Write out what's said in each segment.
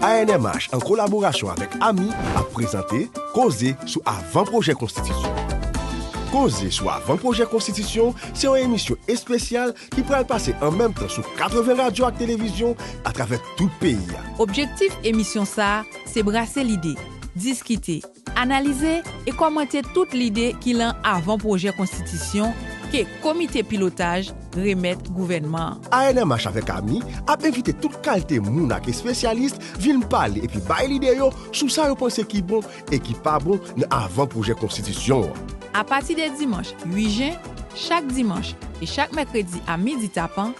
ANMH, en collaboration avec AMI, a présenté Causer sur avant-projet Constitution. Causer sur avant-projet Constitution, c'est une émission spéciale qui pourra passer en même temps sur 80 radios et télévision à travers tout le pays. Objectif émission ça, c'est brasser l'idée, discuter, analyser et commenter toute l'idée qu'il a avant-projet Constitution que comité pilotage remet gouvernement. ANMH avec Ami a invité toute qualité mounak et spécialiste viennent parler et puis bailler l'idée sur ça vous pensez qui bon et qui pas bon avant projet Constitution. À partir des dimanches 8 juin, chaque dimanche et chaque mercredi à midi tapant,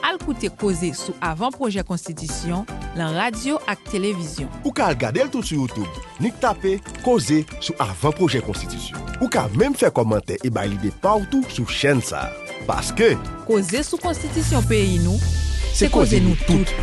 al écouter causer sur avant-projet Constitution, la radio et télévision. Ou qu'à regarder tout sur YouTube, ni taper causer sur avant-projet Constitution. Ou qu'à même faire commentaire et bailler l'idée partout sur chaîne ça. Parce que causer sous Constitution pays nous, c'est causer nous toutes.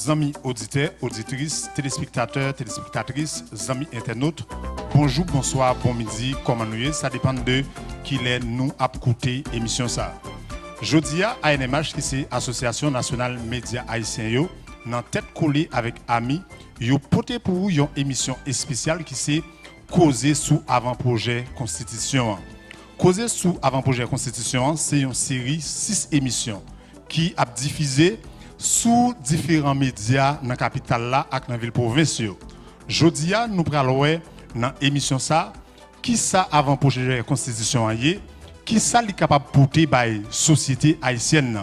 Amis auditeurs, auditrices, téléspectateurs, téléspectatrices, amis internautes, bonjour, bonsoir, bon midi, comment nous est, ça dépend de qui est nous à écouter émission ça. Jeudi à ANMH qui c'est Association nationale média haïtien yo, dans tête collée avec Ami, yo porté pour vous une émission spéciale qui c'est Causer sous avant-projet Constitution. Causer sous avant-projet Constitution, c'est une série 6 émissions qui a diffusé sous différents médias dans la capitale là et dans la ville provinciale. Jodi a nous prenons dans émission ça qui ça avant projet de constitution yé, qui ça li capable porter by société haïtienne.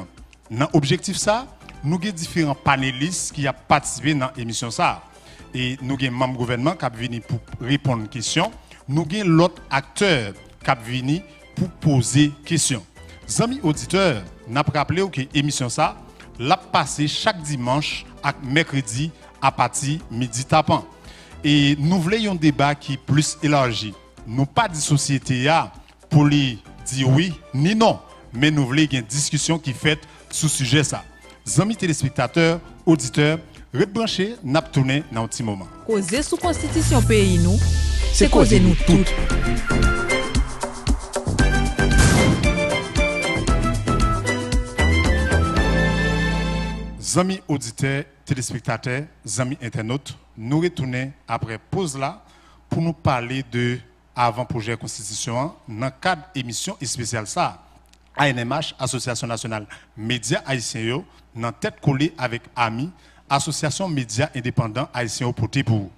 Dans objectif ça, nous avons différents panélistes qui a participé dans émission ça et nous avons membre gouvernement qui a venu pour répondre aux questions, nous avons l'autre acteur qui a venu pour poser questions. Amis auditeurs, n'a rappelé que émission ça la passer chaque dimanche et mercredi à partir midi tapant. Et nous voulons un débat qui est plus élargi. Nous pas de société pour lui dire oui ni non, mais nous voulons une discussion qui est faite sur ce sujet ça. Amis téléspectateurs, auditeurs, rebranchez, n'a tourné dans un petit moment. Causer sous Constitution pays nous, c'est causer nous toutes. Amis auditeurs, téléspectateurs, amis internautes, nous retournons après pause là pour nous parler de avant-projet Constitution dans le cadre d'émission spéciale ça. ANMH, Association nationale média haïtien, dans tête collée avec AMI, Association média indépendant haïtien porté pour.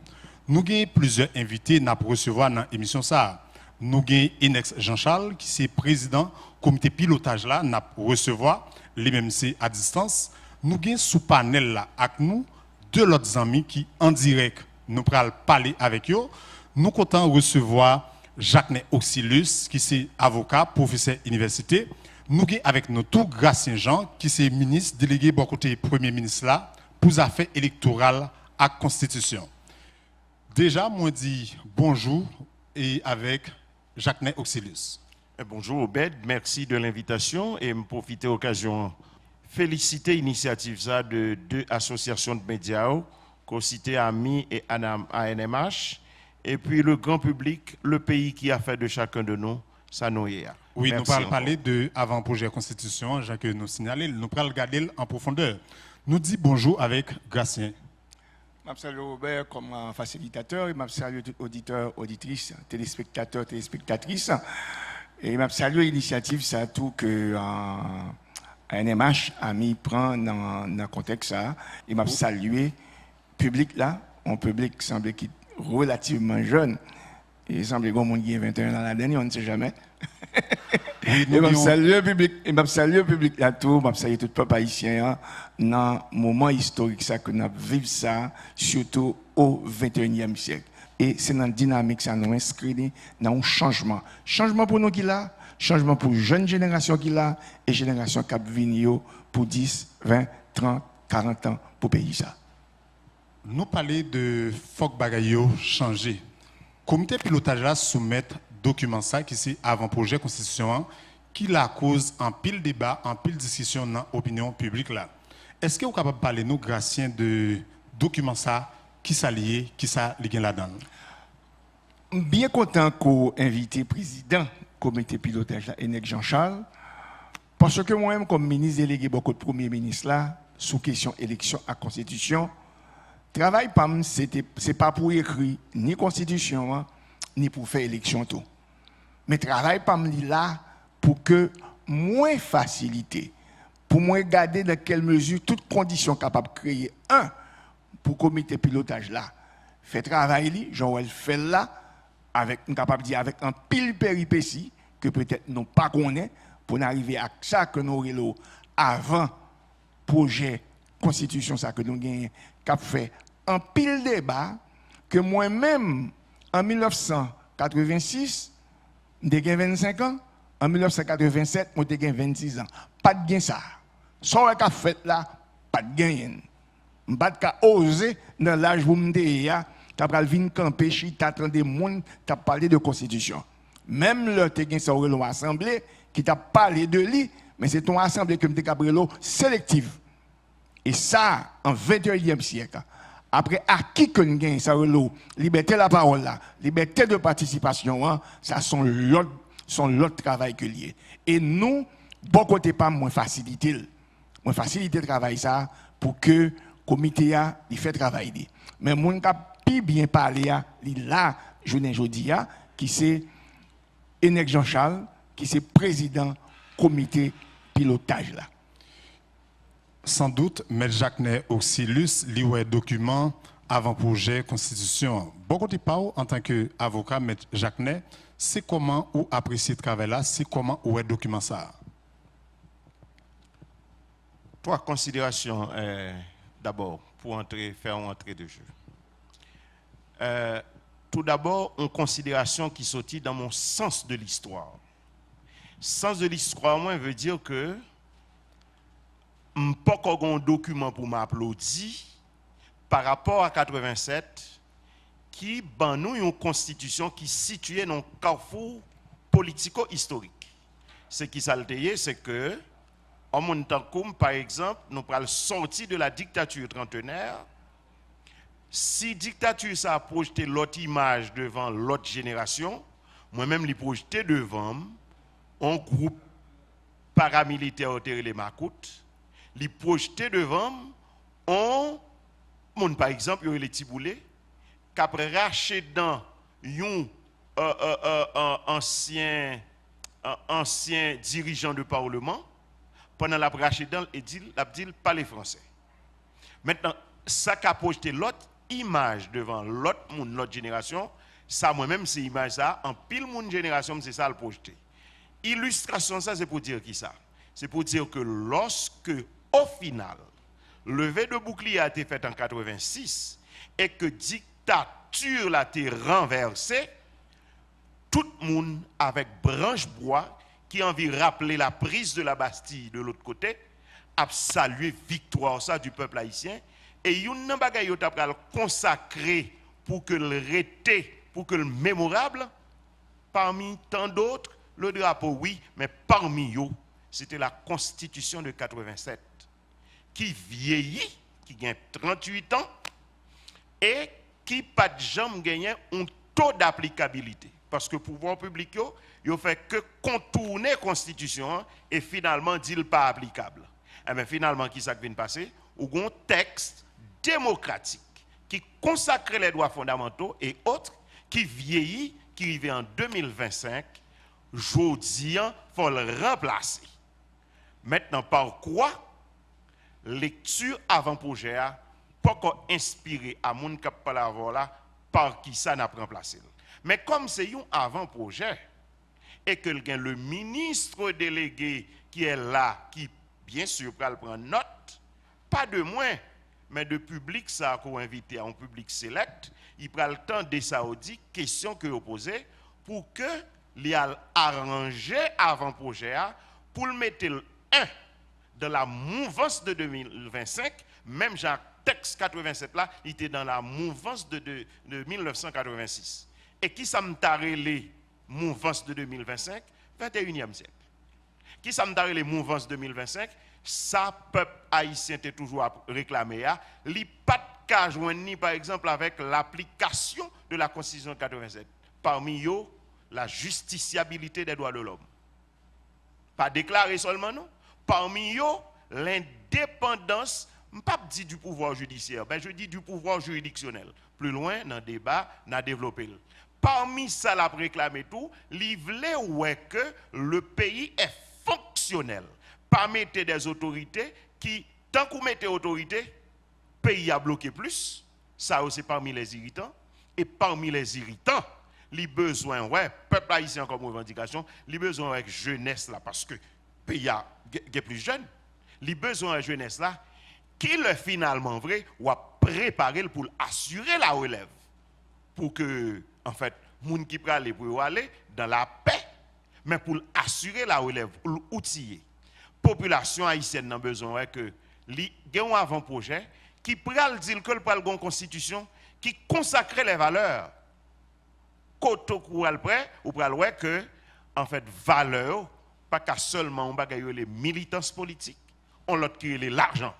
Nous avons plusieurs invités à recevoir dans l'émission ça. Nous avons Inex Jean-Charles qui est président comité pilotage là, n'a recevoir les mêmes à distance. Nous avons sous panel là avec nous deux autres amis qui en direct nous allons parler avec eux. Nous comptons recevoir Jacques Oxylus qui est avocat, professeur université. Nous avons avec nous tout Gracien Jean qui est ministre délégué bon côté premier ministre là pour les affaires électorales et constitution. Déjà moi dis bonjour et avec Jacques Oxylus. Bonjour Obed, merci de l'invitation et me profiter de l'occasion féliciter l'initiative ça de deux associations de médias, co-cité AMI et ANMH, et puis le grand public, le pays qui a fait de chacun de nous, ça nous y est. Oui, nous allons parler de avant-projet Constitution, Jacques nous signalé, nous allons regarder en profondeur. Nous dit bonjour avec Gracien. Je salue Robert comme facilitateur, et je salue tous auditeurs, auditrices, téléspectateurs, téléspectatrices, et je salue l'initiative ça tout que ANMH a mis prend dans le contexte ça et m'a salué le public là, un public semble qui relativement jeune et il semble qu'on monde qui a 21 ans la dernière, on ne sait jamais. Et m'a salué le public là tout, m'a salué tout le peuple haïtien dans le moment historique ça que nous vivons ça surtout au 21e siècle. Et c'est dans la dynamique ça nous inscrit dans un changement. Changement pour nous qui là, changement pour jeune génération qui là et génération qui vient pour 10, 20, 30, 40 ans pour pays ça. Nous parlons de Fok Bagayo changer. Comité pilotage là soumet document ça qui c'est avant-projet constitution qui la cause en pile débat, en pile discussion dans l'opinion publique là. Est-ce que vous êtes capable de parler nous Gracien de document ça qui s'allie, qui ça lié là-dedans? bien content qu'on invite président comité pilotage là, Enec Jean-Charles, parce que moi-même, comme ministre délégué, beaucoup de premier ministre là, sous question élection à constitution, travail PAM, c'est pas pour écrire ni constitution, hein, ni pour faire élection tout. Mais travail PAM là pour que moins faciliter, pour moins garder dans quelle mesure toutes conditions capables de créer pour comité pilotage là. Fait travail li, Joël fait là avec capable dire avec un pile péripétie que peut-être non pas connaît pour arriver à ça que nous avons avant projet constitution ça que nous gagnons cap fait un pile débat que moi-même en 1986 j'ai 25 ans, en 1987 moi j'ai 26 ans, pas de gain ça. Ça qu'a fait là, pas de gain. M'pas ka oser dans l'âge où m'dé ya, t'as pral vinn camper chi t'attendé monde, t'as parlé de constitution. Même le te gen sa relo assemblée qui t'a parlé de lui, mais c'est ton assemblée que m'te cabrelo sélective. Et ça en 21e siècle. Après acquis que nous gagne ça relo, liberté de la parole là, liberté de participation, hein, ça sont l'autre travail que lié. Et nous bon côté pas moins faciliter le travail ça pour que comité a il fait travail. Mais mon cap plus bien parler a là journée jodi a qui c'est Enec Jean-Charles qui c'est président comité pilotage là. Sans doute, M. Jacquenet Auxilus lit un document avant-projet constitution. Beaucoup de parole en tant qu'avocat, M. Jacquenet, c'est comment ou apprécier le travail là, c'est comment ou est document ça. Trois considérations d'abord pour faire une entrée de jeu. Tout d'abord, une considération qui sortit dans mon sens de l'histoire. Sens de l'histoire, moi, veut dire que je n'ai pas un document pour m'applaudir par rapport à 87 qui ban nous une constitution qui située dans un carrefour politico-historique. Ce qui s'alteye, c'est que en Montancum, par exemple, nous parlons sortir de la dictature trentenaire. Si dictature ça a projeté l'autre image devant l'autre génération, moi-même l'ai projeté devant un groupe paramilitaire au les Makoutes, l'ai projeté devant un monde par exemple, il y a les Tiboulés, qui après racheté dans un ancien dirigeant de parlement, pendant la racheté dans il dit pas les Français. Maintenant, ça qu'a projeté l'autre image devant l'autre monde, l'autre génération, ça moi-même c'est image ça en pile monde génération c'est ça le projeté. Illustration ça c'est pour dire qui ça? C'est pour dire que lorsque au final levée de bouclier a été faite en 86 et que dictature l'a été renversée, tout le monde avec branche bois qui a envie de rappeler la prise de la Bastille de l'autre côté a salué victoire ça du peuple haïtien. Et yon nan bagay yo t'a pral consacré pour que le rété, pour que le mémorable, parmi tant d'autres, le drapeau oui, mais parmi eux, c'était la Constitution de 87 qui vieillit, qui gagne 38 ans et qui pas de jamais gagné un taux d'applicabilité. Parce que le pouvoir public, il fait que contourner la Constitution et finalement dit pas applicable. Et bien finalement, qui ça vient passer? Ou un texte démocratique qui consacre les droits fondamentaux et autres qui vieillit, qui arrive en 2025, jodi, il faut le remplacer. Maintenant, par quoi? Lecture avant-projet, pas encore inspiré à mon cap là, par qui ça n'a pas remplacé. Mais comme c'est un avant-projet, et que le ministre délégué qui est là, qui bien sûr va prendre note, pas de moins, mais de public ça qu'on invité à un public select, il prend le temps des Saoudiens, question que vous posez, pour que l'y a arrangé avant-projet pour le mettre dans la mouvance de 2025, même Jean texte 87 là, il était dans la mouvance de 1986. Et qui ça me taré les mouvances de 2025? 21e siècle. Qui ça me taré les mouvances de 2025? Ça, peuple haïtien était toujours réclamé. Il n'y a pas de cas joindre, par exemple, avec l'application de la Constitution 87. Parmi eux, la justiciabilité des droits de l'homme. Pas déclaré seulement, non. Parmi eux, l'indépendance, je ne pas dire du pouvoir judiciaire, ben je dis du pouvoir juridictionnel. Plus loin, dans le débat, on a développé. Parmi ça, la réclamé tout, il voulait ouais que le pays est fonctionnel. Pas mettre des autorités qui, tant qu'on mettez autorité, le pays a bloqué plus. Ça aussi parmi les irritants. Et parmi les irritants, les besoins, ouais, peuple haïtien comme revendication, les besoins avec jeunesse là, parce que le pays est plus jeune, les besoins avec jeunesse là, qui le finalement vrai, ou a préparé pour assurer la relève. Pour que, en fait, les gens qui peuvent aller pour aller dans la paix, mais pour assurer la relève, pour l'outiller. Population haïtienne a besoin que les gens avant-projet qui pral dire que le pral gon constitution qui consacre les valeurs. Koto pral prêt ou pral ouais que en fait valeur pas qu'à seulement on bagaille les militants politiques, on l'autre qui est l'argent.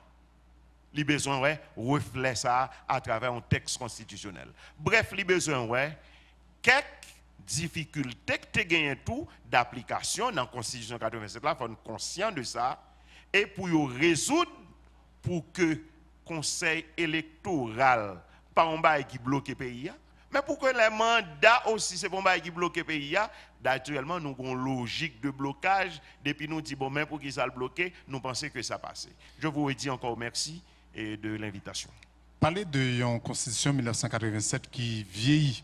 Les besoins ouais reflètent ça à travers un texte constitutionnel. Bref, les besoins ouais quelques difficultés que tu gagnes tout d'application dans la Constitution 87 là, faut être conscient de ça et pour y résoudre pour que conseil électoral pas un bail qui bloque le pays mais pour que les mandats aussi c'est un bail qui bloque le pays naturellement nous avons une logique de blocage depuis nous dit bon mais pour qu'ils ça le bloquer nous pensons que ça passe. Je vous redis encore merci et de l'invitation. Parler de une constitution 1987 qui vieillit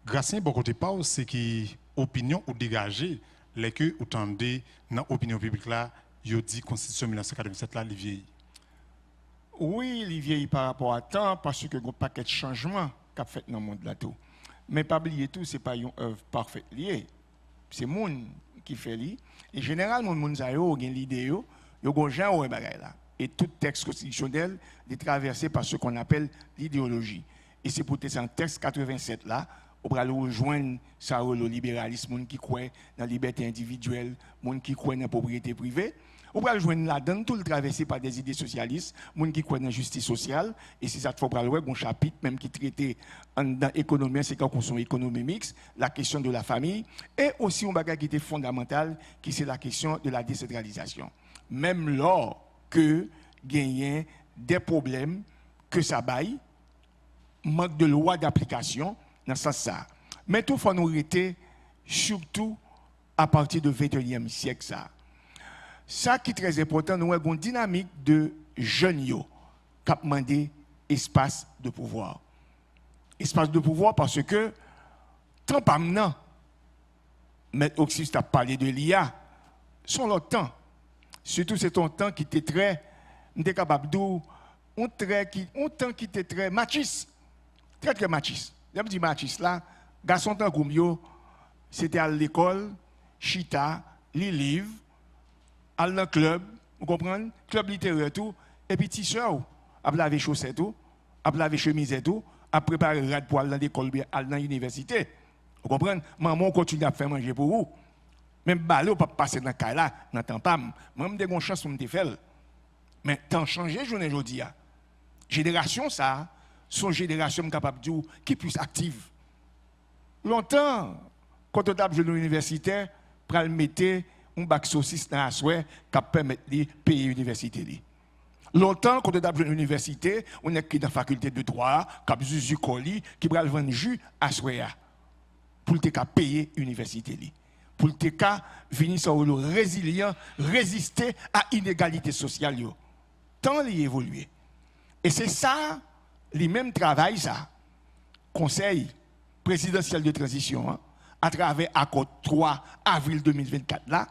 grâce à beaucoup de pas c'est qui opinion ou dégager les que entendez dans l'opinion publique là yo dit constitution 1987 là vieillit. Oui, il vieillit par rapport à temps parce que y a un paquet de changements qu'a fait dans le monde là tout. Mais pas oublier tout, c'est pas une œuvre parfaite liée. C'est monde qui fait li et généralement monde ça yo gen l'idée yo gon genre ouais bagay là. Et tout texte constitutionnel est traversé par ce qu'on appelle l'idéologie. Et c'est pour ça en texte 87 là, on va rejoindre ça le libéralisme qui croit dans la liberté individuelle, monde qui croit dans la propriété privée. On va rejoindre là-dedans tout le traversé par des idées socialistes, monde qui croit dans la justice sociale et c'est ça qu'il faut voir un chapitre même qui traite dans l'économie, c'est quand on son économie mixte, la question de la famille et aussi un bagage qui était fondamental qui c'est la question de la décentralisation. Même lors que gagner des problèmes que ça baille manque de loi d'application dans ce sens ça. Mais tout faut nous arrêter surtout à partir du 21e siècle ça. Ça qui est très important, nous avons une dynamique de jeunes qui ont demandé espace de pouvoir. Espace de pouvoir parce que, tant pas maintenant, M. Oxys a parlé de l'IA, son leur temps. Surtout c'est un temps qui était très, capable de un temps qui était très machiste. Très très machiste. Je dis machiste là, garçon temps comme yo, c'était à l'école, chita, les livres, à dans club, vous comprenez? Club littéraire tout, et puis t-shirt, à laver chaussettes tout, à laver chemise tout, à préparer rad pour aller dans l'école, à dans l'université. Vous comprenez? Maman continue à faire manger pour vous. Même balé, pas passer dans le là, dans temps pas. Même des bonnes chances pour me faire. Mais tant changé journée aujourd'hui. Génération ça, son génération capable de qui plus active. Longtemps, quand on a besoin de l'université, pour le mettre un bac saucisse dans la soie qui permet de payer l'université. Longtemps, quand on a besoin de l'université, on est dans la faculté de droit, qui a besoin de colis, qui va vendre jus à soie pour te payer l'université. Pour te venir sur le résilient, résister à l'inégalité sociale. Tant il évolué. Et c'est ça, les mêmes travail, ça, Conseil présidentiel de transition, à travers l'accord 3 avril 2024, là,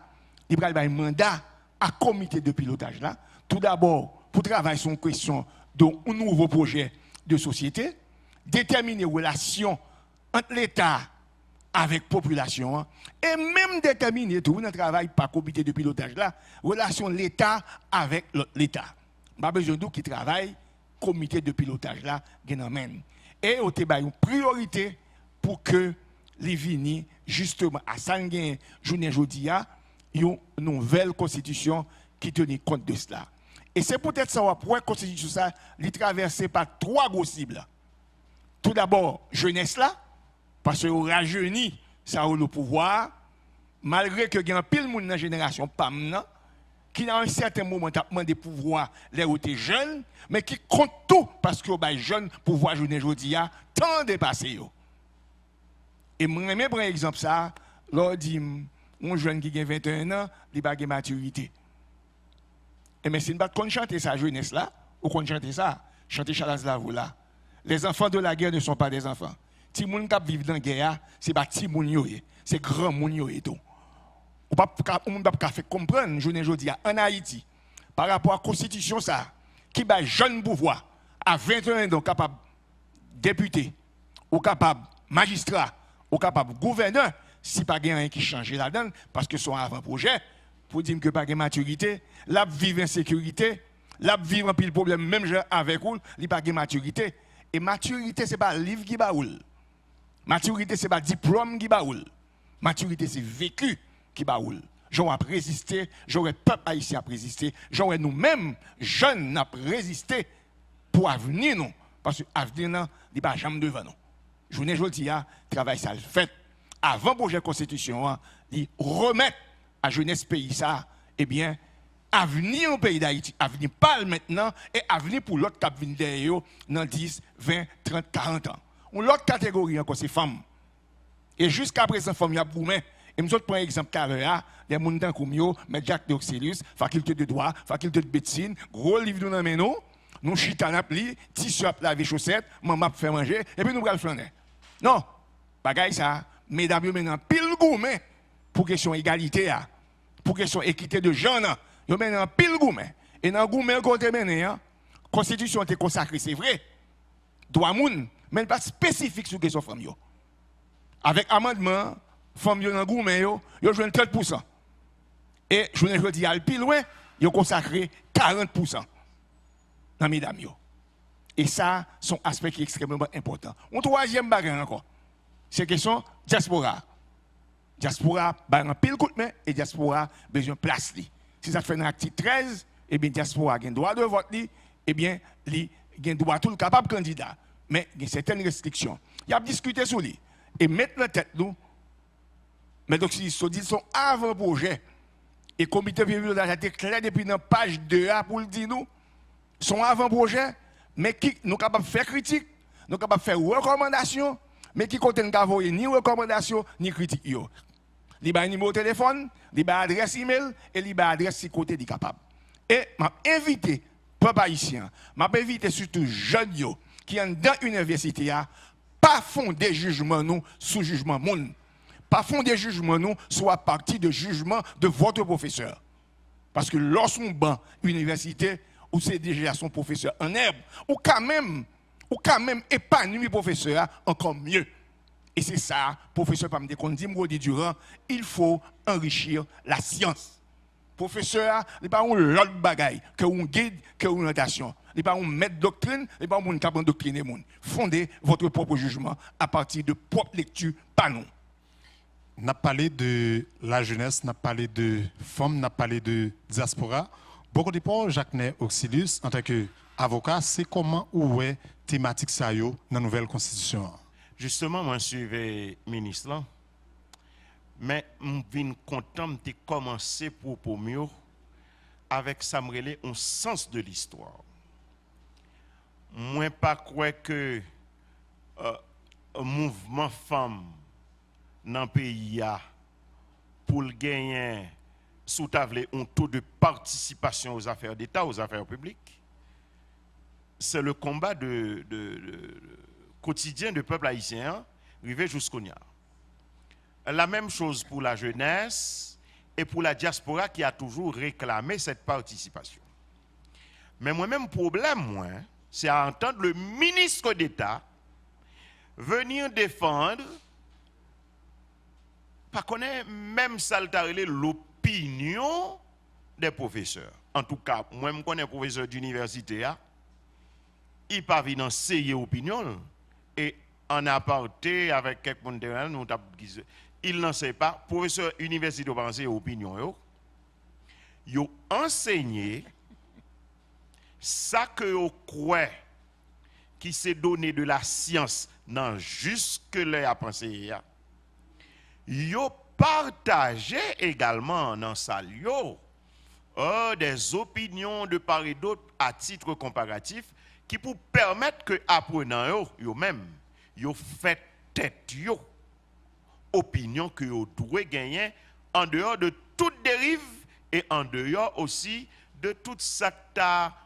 il va un mandat à comité de pilotage. Là. Tout d'abord, pour travailler sur une question d'un nouveau projet de société, déterminer les relations entre l'État avec la population, et même déterminer tout le travail par comité de pilotage là, relation l'État avec l'État. Pas besoin de qui travaille comité de pilotage là, et au débat une priorité pour que les vignes justement à Sanguin journée jodia une nouvelle constitution qui tenait compte de cela. Et c'est peut-être ça pour la constitution ça, il traversé par trois gros cibles. Tout d'abord jeunesse là Parce que rajeuni, ça a le pouvoir, malgré que il y a un pile monde dans la génération PAM, qui à un certain moment a demandé pouvoir les où t'es jeune, mais qui compte tout parce que les jeunes pouvoir journée aujourd'hui a tant dépassé yo. Et moi même prendre exemple ça, leur dit un jeune qui a 21 ans, il n'a pas de maturité. Et mais si nous ne pouvons pas chanter sa jeunesse là, ou qu'on chante ça, chanter Chalazlavou là. Les enfants de la guerre ne sont pas des enfants. Si les gens qui vivent dans la guerre, ce n'est pas petit moun, c'est grand moun et tout. On ne peut pas faire comprendre, je ne dis en Haïti, par rapport à la constitution, ça, qui bat jeune pouvoir, à 21 ans, capable député, ou capable magistrat, ou capable gouverneur, si pas rien qui change là-dedans, parce que son avant-projet, pour dire que pas de maturité, là, vivre en sécurité, là, vivre un pile problème, même avec vous, il n'y a pas de maturité. Et maturité, ce n'est pas le livre qui baoule. Maturité, ce n'est pas le diplôme qui baoule. Maturité, c'est vécu qui baoule. J'aurais résisté, j'aurais peuple haïtien à résister, j'aurais nous-mêmes, jeunes, à résister pour l'avenir, non. Parce que l'avenir, non, il n'y a pas jamais devant nous. Je vous dis, travail ça le fait. Avant le projet de constitution, il remet à jeunesse pays ça, eh bien, avenir au pays d'Haïti, avenir pas maintenant, et avenir pour l'autre qui vient derrière dans 10, 20, 30, 40 ans. L'autre catégorie encore, c'est femmes. Et jusqu'à présent, femmes, il y a beaucoup. Et je prends un exemple carré, les gens comme yo, mais Jacques d'Oxelius, faculté de droit, faculté de médecine, gros livre dans les mains, nous chita n'a pli, tissu à laver chaussettes, maman fait manger, et puis nous allons flâner. Non, bagaille ça, mesdames, maintenant, pile gourmet pour question égalité, pour question équité de genre, yo maintenant pile gourmet. Et dans gourmet, côté maintenant, constitution est consacrée, c'est vrai, droit moun, mais pas spécifique sur question femme yo. Avec amendement, femmes yo dans gourmet yo jouent 30%. Et je dis à pile loin, yo consacré 40% dans mesdames yo. Et ça, son aspect qui est extrêmement important. Un troisième bagage encore, c'est question diaspora. Diaspora, un pile coup de main et diaspora besoin de place. Si ça fait dans l'article 13, eh bien diaspora a droit de vote, eh bien, il a droit tout le capable candidat. Mais il y a certaines restrictions. Il y a discuté sur lui. Et mettre la tête nous, mais donc si ils sont avant-projet, et le comité de pilotage a été clair depuis dans la page 2A pour le dire nous, son avant-projet, mais qui nous sommes capables de faire critique, nous sommes capables de faire recommandations, mais qui ne contiennent ni recommandations ni critiques. Il y a un numéro de téléphone, il y a une adresse email et il y a une adresse si côté capable. Et m'a invité, peuple haïtien, m'a invité surtout jeunes qui sont dans l'université, pas fonder jugement nous sous jugement monde. Pas fonder jugement nous soit à partir de jugement de votre professeur. Parce que lorsqu'on ban université, ou c'est déjà son professeur en herbe, ou quand même épanoui professeur encore mieux. Et c'est ça, professeur Pam Dekondi Mrodi Durand, il faut enrichir la science. Professeur, il n'est pas un l'autre bagaille que un guide, que une orientation. Il n'est pas un maître doctrine, il n'est pas un monde qui a doctriner les gens. Fondez votre propre jugement à partir de propre lecture, pas non. On a parlé de la jeunesse, on a parlé de femmes, on a parlé de diaspora. Beaucoup de fois, Jacques Oxelius, en tant qu'avocat, c'est comment ou est thématique ça dans la nouvelle constitution? Justement, moi, je suis le ministre là. Mais je suis content de commencer pour mieux avec Samuel un sens de l'histoire. Moi, pas croire que un mouvement femme dans le pays pour gagner sous table un taux de participation aux affaires d'État, aux affaires publiques. C'est le combat quotidien du peuple haïtien, arrivé jusqu'au Nia. La même chose pour la jeunesse et pour la diaspora qui a toujours réclamé cette participation. Mais moi-même, problème, c'est à entendre le ministre d'État venir défendre, pas connaître même saltarler l'opinion des professeurs. En tout cas, moi, je connais professeur d'université, il pas venir enseigner opinion et en aparté avec quelqu'un nous il n'en sait pas, professeur université pas enseigner opinion yo enseigné ça que yo croit qui s'est donné de la science dans jusque là à penser, yo partagé également dans sa yo des opinions de part et d'autre à titre comparatif qui pour permettre que apprenant yo même yo fait tête yo opinion que yo doit gagner en dehors de toute dérive et en dehors aussi de toute ça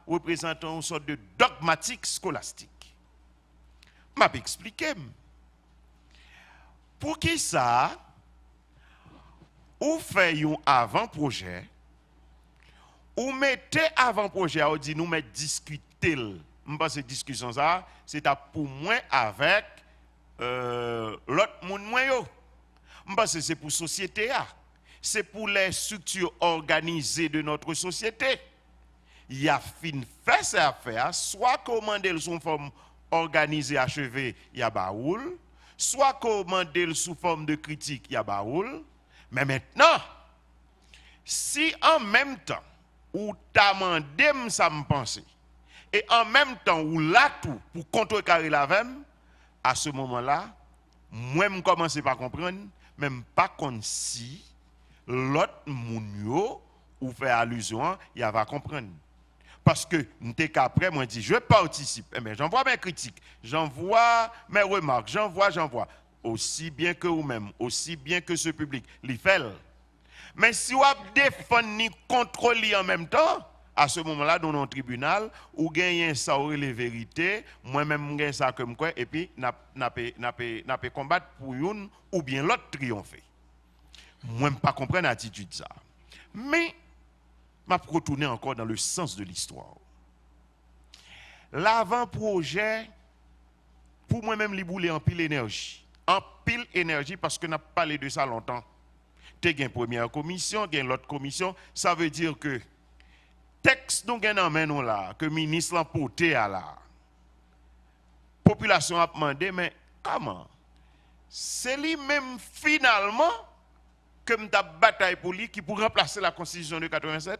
représentant une sorte de dogmatique scolastique. M'a expliqué. Pour qui ça ou fait un avant-projet ou mettez avant-projet ou dit nous met discuter. Je pense que discussion ça c'est pour moi avec l'autre monde moi yo. Je pense que c'est pour société c'est pour les structures organisées de notre société. Il y a fin fait ça affaire soit commander sous forme organisée achevée, il y a baoul, soit commander sous forme de critique, il y a baoul. Mais maintenant, si en même temps, ou t'as demandé ça me penser, et en même temps, ou là tout, pour contrecarrer la vème, à ce moment-là, moi, je commence par comprendre, même pas comme si l'autre mounio ou fait allusion, il va comprendre. Parce que, qu'après, moi, je dis, je participe, mais j'envoie mes critiques, j'envoie mes remarques, j'envoie. Aussi bien que vous-même, aussi bien que ce public, les fait. Mais si vous défendez ni contrôlez en même temps, à ce moment-là, dans notre tribunal, vous gagnez ça, vous les vérités, moi-même, je gagne ça comme quoi, et puis, n'a pas combattre pour une ou bien l'autre triompher. Moi, je ne pas comprendre l'attitude ça. Mais, je vais retourner encore dans le sens de l'histoire. L'avant-projet, pour moi-même, il boule en pile énergie. En pile énergie parce que n'a pas parlé de ça longtemps. Tu as une première commission, tu as l'autre commission, ça veut dire que texte nous avons là que le ministre l'a porté à la population a demandé mais comment c'est lui-même finalement que m'ta bataille pour lui qui pour remplacer la constitution de 87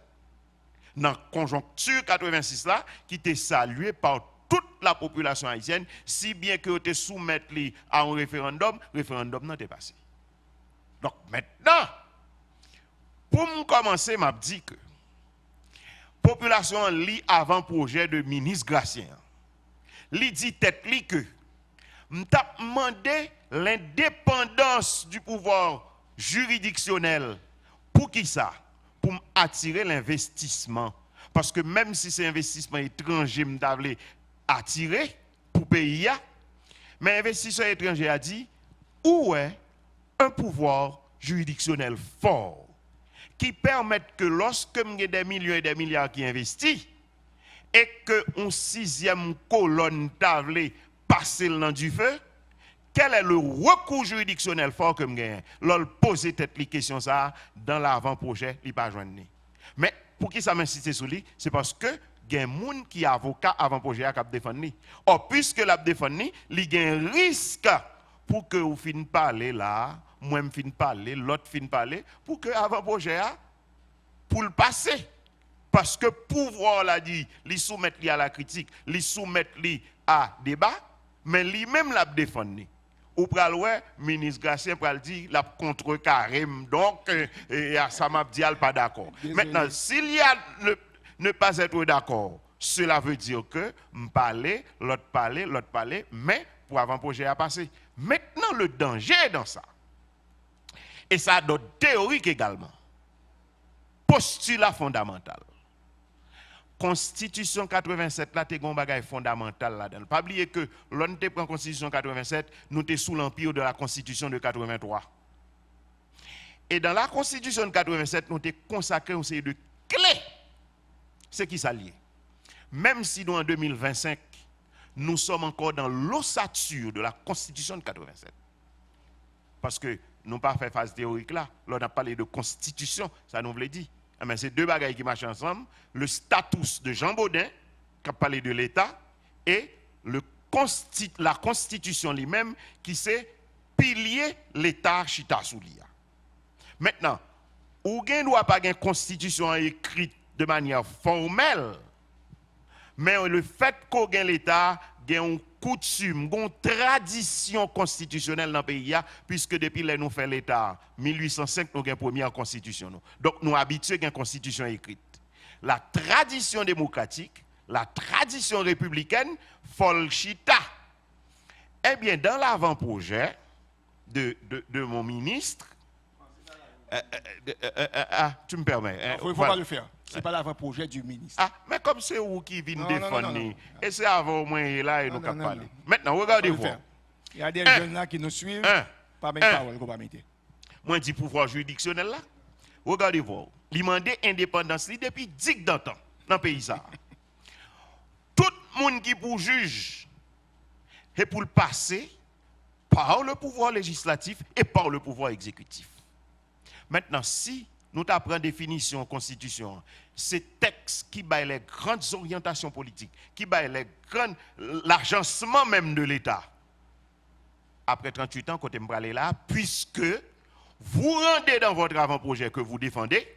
dans conjoncture 86 là qui était salué par toute la population haïtienne, si bien que vous soumettre à un référendum n'a pas passé. Donc maintenant, pour commencer, je dis que la population lit avant projet de ministre Gracien. Li dit tête li que m'ta demandé l'indépendance du pouvoir juridictionnel. Pour qui ça? Pour attirer l'investissement. Parce que même si c'est investissement étranger, m'ta attiré pour pays, mais l'investisseur étranger a dit où est un pouvoir juridictionnel fort qui permette que lorsque il y a des millions et des milliards qui investissent et que une sixième colonne tablée passe dans du feu, quel est le recours juridictionnel fort que gagne? L'on pose tête les questions ça dans l'avant-projet, il pas joindre. Mais pour qui ça m'insiste sur lui? C'est parce que il y a des gens qui sont avocats avant projet à défendre. Or, puisque la défendre, il y a un risque pour que vous finissez de parler là, moi je finis de parler, l'autre finit de parler, pour que avant projet pour le passer. Parce que pouvoir l'a dit, il soumettre à la critique, il soumettre à débat, mais lui-même l'a défendre. Ou pral ouais, ministre Gracien pral dit la contrecarré, donc ça m'a dit pas d'accord. Maintenant, s'il y a ne pas être d'accord, cela veut dire que m'parler, l'autre parler, mais pour avant-projet à passer. Maintenant, le danger est dans ça. Et ça a d'autres théoriques également. Postulat fondamental. Constitution 87 là, t'es un bagage fondamental là-dedans. Pas oublier que l'on te prend Constitution 87, nous t'es sous l'empire de la Constitution de 83. Et dans la Constitution de 87, nous t'es consacré une série de clés. C'est qui ça lié. Même si nous en 2025, nous sommes encore dans l'ossature de la Constitution de 87. Parce que nous n'avons pas fait phase théorique là. Là, on a parlé de Constitution, ça nous l'a dit. Mais c'est deux bagages qui marchent ensemble. Le statut de Jean Baudin, qui a parlé de l'État, et la Constitution lui-même, qui s'est pilier l'État chita sous l'IA. Maintenant, ou ne doit pas une Constitution écrite de manière formelle, mais le fait qu'on ait l'État, une coutume, une tradition constitutionnelle dans le pays, puisque depuis que nous faisons l'État, 1805, nous avons une première constitution. Donc nous habitués à une constitution écrite. La tradition démocratique, la tradition républicaine, folchita. Eh bien, dans l'avant-projet de mon ministre, tu me permets. Il ne faut pas le faire. Ce n'est pas l'avant-projet du ministre. Ah, mais comme c'est vous qui vient défendre, et c'est avant au moins là et nous qu'à parler. Maintenant, regardez-vous. Il y a des jeunes là qui nous suivent, pas même parole qu'on va mettre. Moi, je dis pouvoir juridictionnel là. Regardez-vous. Il demande indépendance depuis 10 ans dans le pays. Tout le monde qui pour juge et pour le passer par le pouvoir législatif et par le pouvoir exécutif. Maintenant, si nous apprenons définition constitution, c'est texte qui baille les grandes orientations politiques, qui baille l'agencement même de l'État. Après 38 ans, quand je vais là, puisque vous rendez dans votre avant-projet que vous défendez,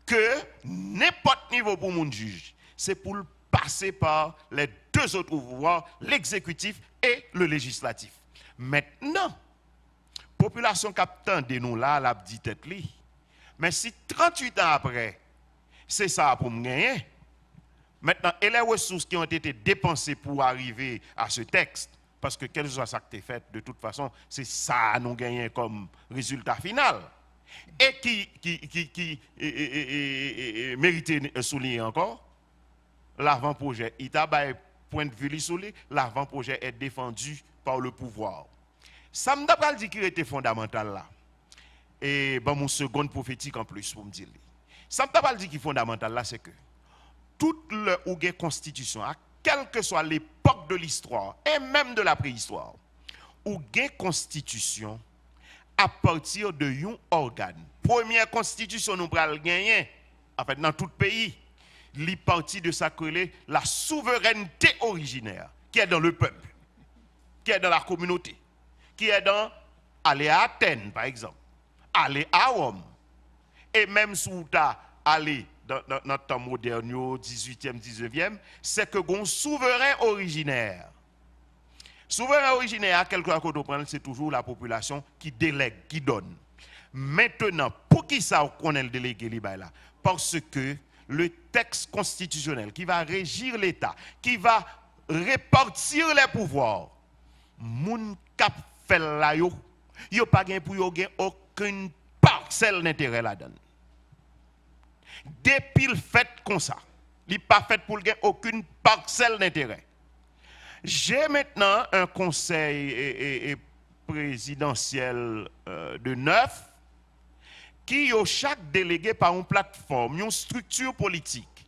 que n'importe niveau pour mon juge, c'est pour le passer par les deux autres pouvoirs, l'exécutif et le législatif. Maintenant, population captant de nous là, la dit tête li. Mais si 38 ans après, c'est ça pour me gagner. Maintenant, et les ressources qui ont été dépensées pour arriver à ce texte, parce que quel soit ça que tu fait, de toute façon, c'est ça nous gagner comme résultat final. Et qui méritait souligner encore, l'avant-projet, il t'a point de vue souligné, l'avant-projet est défendu par le pouvoir. Ça me pas dit qu'il était fondamental là. Et bon, mon seconde prophétique en plus pour me dire. Ça me pas dit qu'il est fondamental là, c'est que toute le ou constitution, à quelle que soit l'époque de l'histoire et même de la préhistoire, ou gain constitution à partir de un organe. Première constitution nous pral gagner en fait dans tout pays, li parti de ça que la souveraineté originaire qui est dans le peuple, qui est dans la communauté, qui est dans aller à Athènes par exemple, aller à Rome et même sous ta aller dans notre temps moderne, 18e, 19e, c'est que un souverain originaire. Souverain originaire, quelque chose qu'on prend, c'est toujours la population qui délègue, qui donne. Maintenant, pour qui ça qu'on est le délégué là? Parce que le texte constitutionnel qui va régir l'État, qui va répartir les pouvoirs, moun k'ap fait là yo pas gain pour yo gain aucune parcelle d'intérêt là-dedans. Depuis le fait comme ça, il n'est pas fait pour gagner aucune parcelle d'intérêt. J'ai maintenant un conseil présidentiel de 9 qui a chaque délégué par une plateforme, une structure politique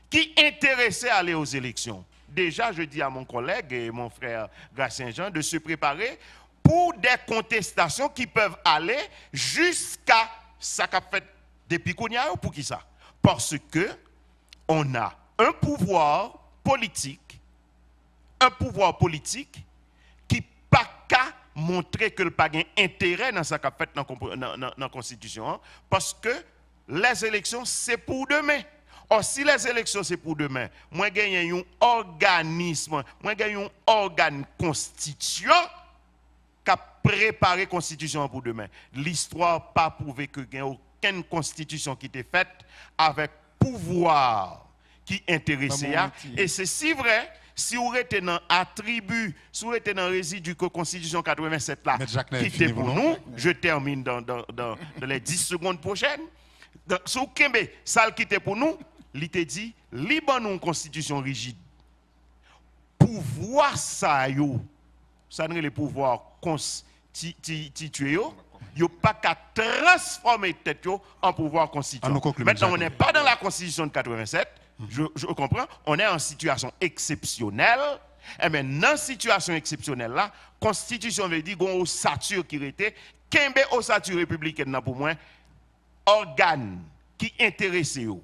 qui est intéressée à aller aux élections. Déjà, je dis à mon collègue et mon frère Saint-Jean de se préparer pour des contestations qui peuvent aller jusqu'à ça qu'a fait depuis qu'on y a pour qui ça? Parce que on a un pouvoir politique qui pas qu'à montrer que le pas gain intérêt dans ça qu'a fait dans la Constitution, hein, parce que les élections c'est pour demain. Or si les élections c'est pour demain, moi gagne un organisme, moi gagne un organe constituant qui a préparé la Constitution pour demain. L'histoire pas prouvé que gagne aucune constitution qui était faite avec pouvoir qui intéressait. Et c'est si vrai, si vous êtes dans attribut, si vous êtes dans résidu que la Constitution 87 là, qui était pour nous, je termine dans les 10 secondes prochaines. Si vous avez ça qui était pour nous, il te dit, libre nous une constitution rigide. Pouvoir ça, ça n'est le pouvoir constitué, il n'y a pas qu'à transformer tête en pouvoir constituant. Maintenant, on n'est pas dans la constitution de 87, je comprends, on est en situation exceptionnelle. Et bien, dans cette situation exceptionnelle là, constitution veut dire qu'on a ossature qui était, qu'un ossature républicaine pour moi, organe qui intéressé yo.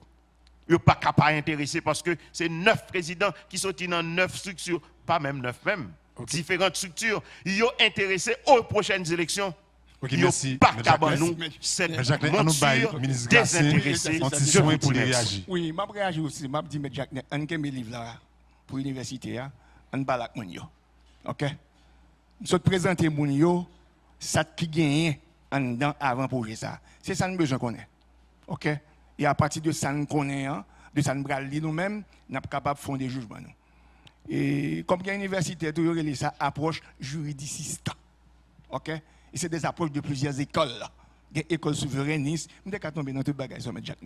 Yo pas capable intéressé parce que c'est 9 présidents qui sont dans 9 structures, pas même 9 même. Okay. Différentes structures, ils ont intéressé aux prochaines élections. Okay, merci. Pas capable nous cette monture désintéressée. Oui, m'a réagi aussi, m'a dit mais Jacques, on a mes livres là pour l'université, on on parle avec moun yo. OK? Nous présenter moun yo ça qui gagne en dedans avant projet ça. C'est ça nous besoin connaître. OK? Et à partir de ça nous connaît de ça nous bral nous-mêmes, nous sommes capables de faire des jugements nous. Et comme il y a une université, tout y ça approche juridiciste. OK? Et c'est des approches de plusieurs écoles. Des écoles souverainistes, nous sommes tomber dans toute bagaille sur M. Jacques.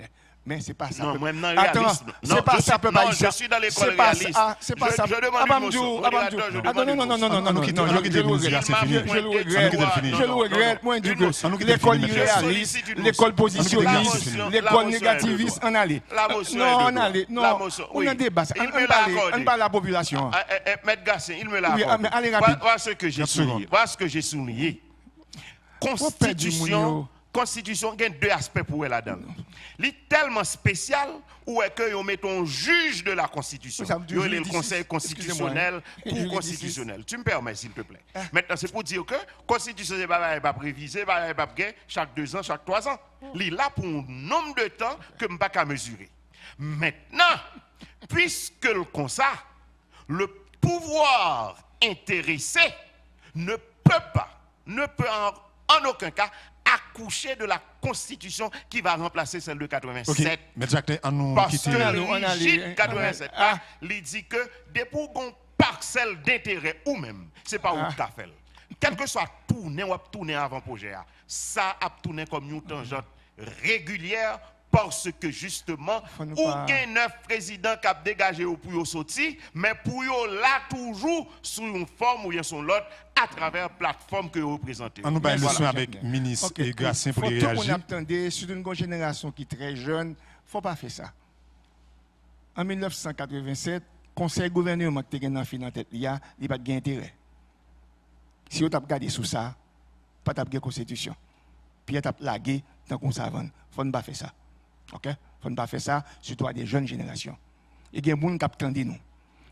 Mais c'est pas ça. Non, moi, non, attends, c'est pas ça, peuple haïtien. Je suis dans l'école réaliste. C'est pas ça. Je demande une motion. Je le regrette. Moi, du coup, l'école irréaliste, l'école positionniste, l'école négativiste, on allait. Non, on allait. Non, on a débat. On parle à la population. Maître Gassin, il me l'accorde. Allez, rapide. Voilà ce que j'ai souligné. Voilà ce que j'ai souligné. Constitution, il y a deux aspects pour elle là-dedans. Il est tellement spécial où est que on met un juge de la Constitution. Il y a le Conseil constitutionnel pour constitutionnel. Tu me permets, s'il te plaît. Maintenant, c'est pour dire que la Constitution n'est pas prévisée, pas chaque 2 ans, chaque 3 ans. Il est là pour un nombre de temps que je ne peux pas mesurer. Maintenant, puisque le conseil, le pouvoir intéressé ne peut en aucun cas accoucher de la Constitution qui va remplacer celle de 87. Okay. Mais Jacques, parce que le 87, il dit que des pour une parcelle d'intérêt ou même, ce n'est pas où tu as fait. Quel que soit tourné ou tourné avant projet, ça a tourné comme une tangente régulière parce que justement, aucun 9 présidents qui a dégagé pour sortir, mais pour là toujours sous une forme ou bien son l'autre à travers la plateforme que vous représentez. On nous parle de avec le ministre et Gracien pour réagir. Faut qu'on attendait sur une génération qui est très jeune, il ne faut pas faire ça. En 1987, le conseil gouvernement qui était dans la tête, il n'y a pas d'intérêt. Si vous avez regardé sous ça, pas de constitution. Puis vous avez lagué dans le savant. Il ne faut pas faire ça. OK? Il ne faut pas faire ça, surtout à des jeunes générations. Il y a des gens qui attendent nous.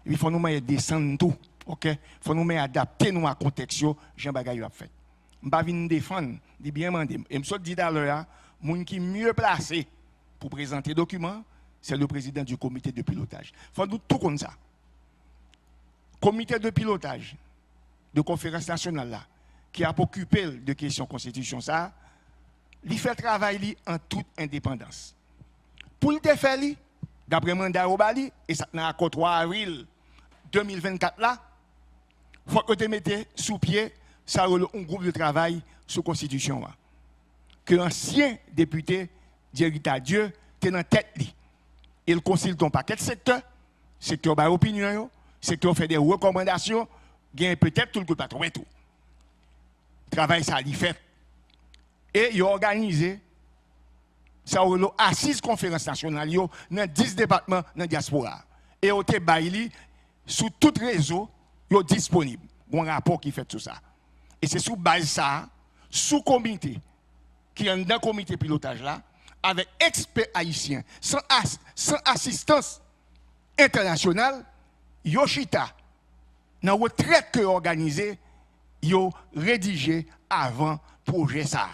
Il faut nous descendre tout. OK? Il faut nous adapter nous à contexte, Jean Bagay a fait. Je ne vais pas venir défendre, je bien demander. Et je dis à l'heure, le monde qui est mieux placé pour présenter les documents, c'est le président du comité de pilotage. Il faut nous tout comme ça. Comité de pilotage de conférence nationale là, qui a occupé de questions constitution ça, il fait travail en toute indépendance. Pour le faire, d'après mandat au Bali, et ça n'a qu'au 3 avril 2024 là, il faut que tu mettes sous pied ça un groupe de travail sur la Constitution. Que l'ancien député d'Héritage Dieu est dans la tête. Il consulte un paquet de secteurs, secteur par opinion, secteur fait des recommandations, gagne peut-être tout le pas trouvé tout. Travail ça il fait. Et il a organisé ça a 6 conférences nationales dans 10 départements dans la diaspora. Et au Baili, sur tout réseau, il est disponible. Il y a un rapport qui fait tout ça. Et c'est sous base ça, sous comité, qui est dans le comité pilotage là, avec experts haïtiens, sans assistance internationale, Yoshita, dans la retraite que organisé, yo rédigé avant projet ça.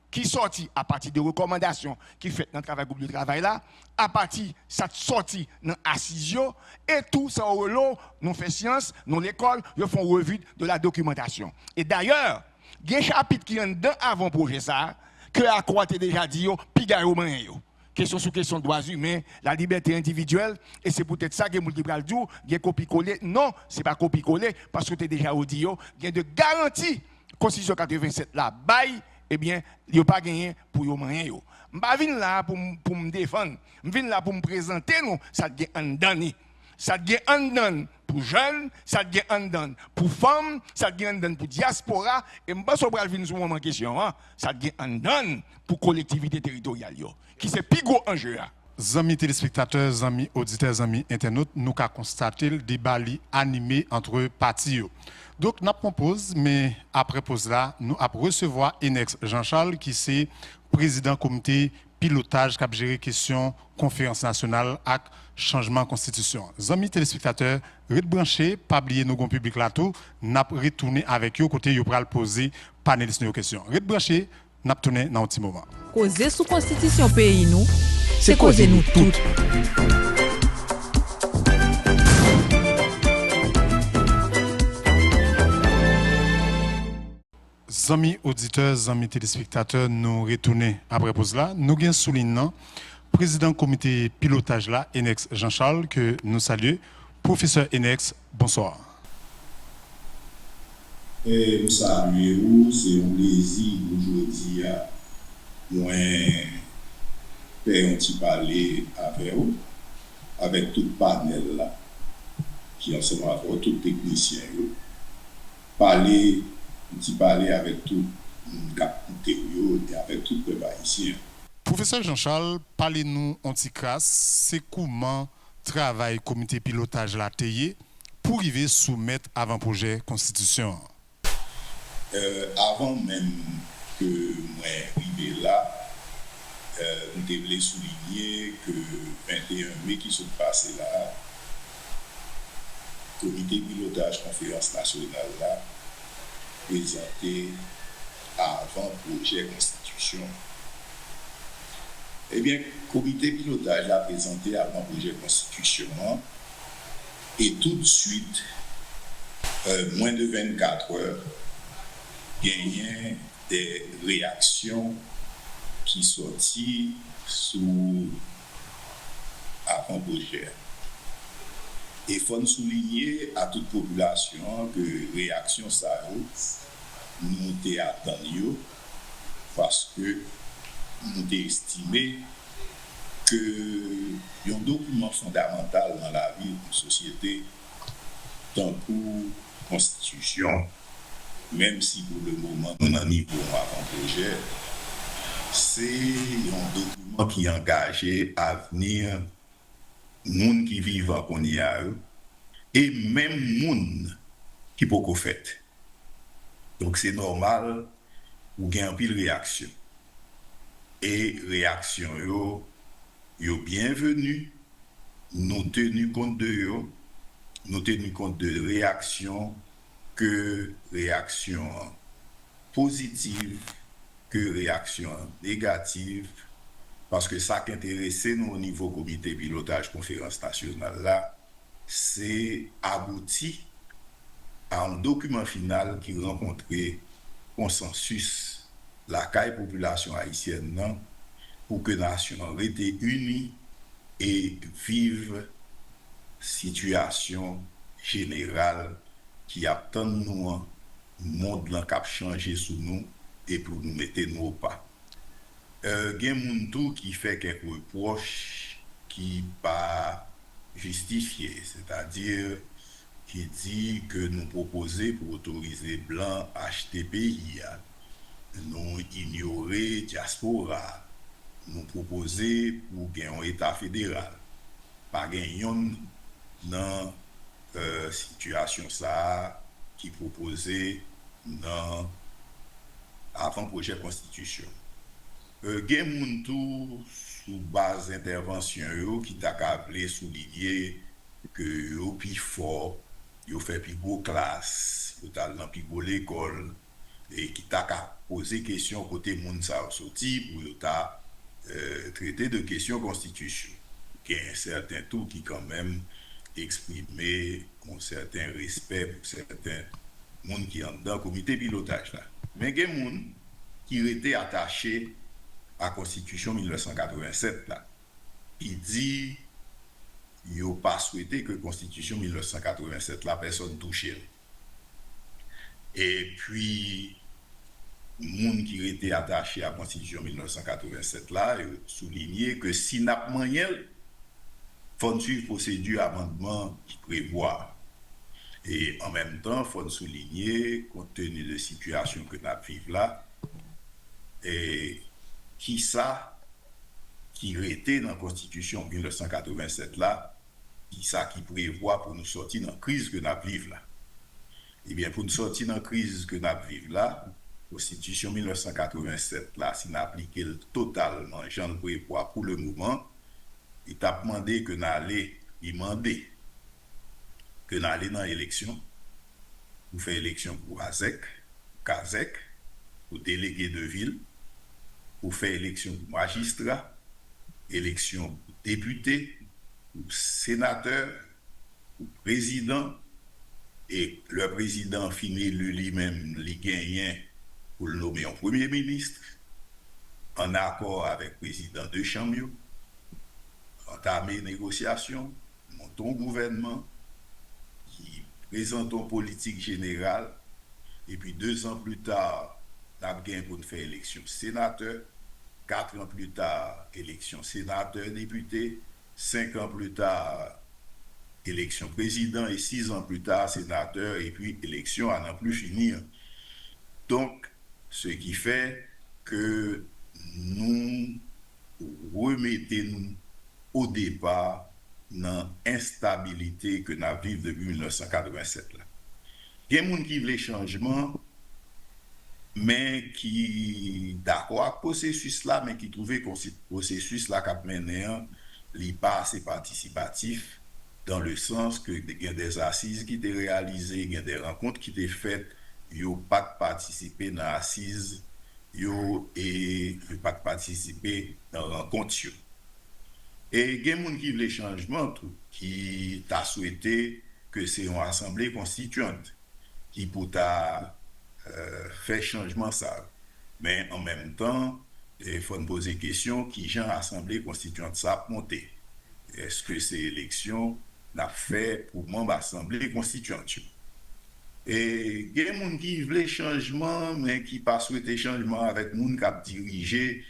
Qui sorti à partir de recommandations qui fait dans le travail groupe de travail là, à partir ça sorti dans assisio et tout ça nous fait science, nous l'école, ils font revue de la documentation. Et d'ailleurs, il y a un chapitre qui est dans avant projet ça que à quoi tu déjà dit Pigaro man question sur question de droits humains, la liberté individuelle et c'est peut-être ça que multiple dit, il y a copie-coller. Non, c'est pas copie-coller parce que tu es déjà audio, il y a de garanties Constitution 87 là bail eh bien, il n'y a pas gagné pour yo moyen yo. M'pa vinn là pour me défendre, m'vinn là pour me présenter nous, ça devient en donné. Ça devient en donne pour jeunes, ça devient en donne pour femmes, ça devient en donne pour diaspora et m'pa so pral vinn sur moment question ça devient en donne pour collectivité territoriale yo, qui c'est plus gros enjeu. Amis téléspectateurs, amis auditeurs, amis internautes, nous avons constaté le débat animé entre partis. Donc, nous propose, mais après pause là, nous allons recevoir Enex Jean-Charles, qui est président comité pilotage qui a géré question conférence nationale et changement de constitution. Amis téléspectateurs, restez branchés, pas oublier nos grands publics là tout, nous allons retourner avec eux côté, nous allons poser panélistes nos questions. Restez branchés, nous allons tourner dans un petit moment. Causer sous constitution pays nous, c'est causer nous toutes. Amis auditeurs, amis téléspectateurs, nous retournons après pause là. Nous avons souligné président comité pilotage là, Enex Jean-Charles, que nous saluons. Professeur Enex, bonsoir. Et nous saluons, c'est un plaisir aujourd'hui à moi faire un petit parler avec vous, avec tout le panel là, qui ensemble avec tout technicien, parler, un petit parler avec tout le capitaine et avec tout le peuple haïtien. Professeur Jean-Charles, parlez-nous un petit crasse, c'est comment travail comité pilotage la TIE pour arriver soumettre avant-projet constitution. Avant même que moi arrive là, nous devons souligner que 21 mai qui se passe là, comité pilotage conférence nationale là, présenté avant-projet constitution. Eh bien, comité pilotage a présenté avant-projet constitution et tout de suite, moins de 24 heures, gagné des réactions qui sortent sous avant-projet. Et il faut souligner à toute population que réaction ça nous attendu parce que nous estimé que un document fondamental dans la vie d'une société tant que constitution, même si pour le moment on a niveau avant-projet, c'est un document qui engage à venir monde qui vivent en y a et même monde qui peut fait. Donc c'est normal ou gain pile réaction. Et réaction yo bienvenue, nous tenu compte de yo, nous tenu compte de réaction que réaction positive, que réaction négative, parce que ça qui intéressait nous au niveau comité pilotage conférence nationale là, c'est abouti à un document final qui rencontrait consensus la caille population haïtienne non, pour que la nation reste unie et vive situation générale qui attend nous monde là cap changer sous nous et pour nous mettre nous au pas. Gen moun tou qui fait quelques reproches qui pas justifiés, c'est-à-dire qui dit que nous proposer pour autoriser blanc acheter pays, nous ignorer diaspora, nous proposer pour gagner un état fédéral, pas gagner dans situation ça qui proposait dans avant-projet constitution. Gen moun tou sous base intervention yo qui t'a appelé souligner que yo pi fort, yo fait pi gros classe, yo t'a dans pi gros l'école et qui t'a posé question côté moun sa sorti pour yo t'a traité de questions constitution. Qu'il y a un certain tout qui quand même exprimé un certain respect pour certains moun qui sont dans le comité pilotage là. Mais il y a des moun qui étaient attachés à la Constitution 1987 là. Il dit il n'a pas souhaité que la Constitution 1987 là personne touche. Et puis moun qui étaient attachés à la Constitution 1987 là souligné que si n'a pas moyen faut suivre procédure amendement qui prévoit. Et en même temps, il faut souligner, compte tenu de la situation que nous vivons là, et qui ça qui était dans la Constitution 1987 là, qui ça qui prévoit pour nous sortir dans la crise que nous vivons là. Eh bien, pour nous sortir dans la crise que nous vivons là, la Constitution 1987 là, si nous appliquons totalement, j'en prévois pour le moment, il t'a demandé que nous allions demander que nous allions dans l'élection, pour faire élection pour AZEC, KAZEC, pour délégué de ville, pour faire élection pour magistrat, élection pour député, pour sénateur, pour président, et le président finit lui-même, les gagnants pour le nommer en Premier ministre, en accord avec le président de Chambre, entamer négociations, montons gouvernement, qui présentons politique générale, et puis 2 ans plus tard, nous avons gagné pour faire élection sénateur, 4 ans plus tard, élection sénateur, député, 5 ans plus tard, élection président, et 6 ans plus tard, sénateur, et puis élection à n'en plus finir. Donc, ce qui fait que nous remettons au départ dans l'instabilité que nous vivons depuis 1987. Là. Il y a des gens qui veulent changement, mais qui d'accord avec le processus là, mais qui trouvent que le processus là qui mené n'est pas assez participatif, dans le sens que il y a des assises qui étaient réalisées, il y a des rencontres qui étaient faites, ils n'ont pas participé dans l'assise, ils n'ont pas participé dans la rencontre. Et il y a des gens qui veulent changement, qui t'a souhaité que c'est une assemblée constituante qui pour faire changement ça. Mais en même temps, il faut nous poser la question qui genre assemblée constituante ça monter. Est-ce que ces élections n'a fait pour membre assemblée constituante? Et il y a des gens qui veulent changement, mais qui pas souhaité changement avec les gens qui ont dirigé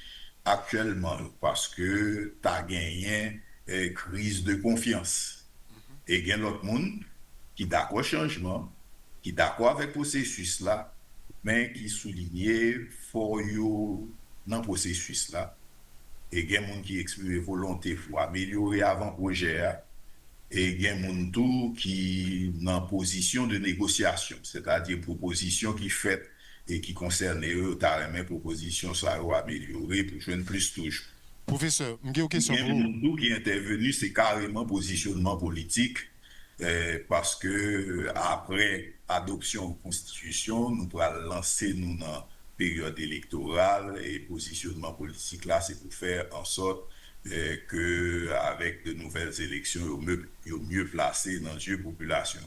actuellement, parce que tu as gagné une crise de confiance. Et il y a d'autres gens qui sont d'accord changement, qui sont d'accord avec le processus là, mais qui soulignent fort dans le processus là. Et il y a des gens qui expriment volonté pour améliorer avant-projet. Et il y a des gens qui sont en position de négociation, c'est-à-dire proposition qui fait et qui concerne eux, les propositions ça va améliorer pour jouer plus touche. Professeur, j'ai une question pour vous. Tout qui est intervenu, c'est carrément positionnement politique, parce que après adoption de constitution, nous pourrons lancer nous dans la période électorale et positionnement politique là, c'est pour faire en sorte que avec de nouvelles élections, ils mieux placés dans la population.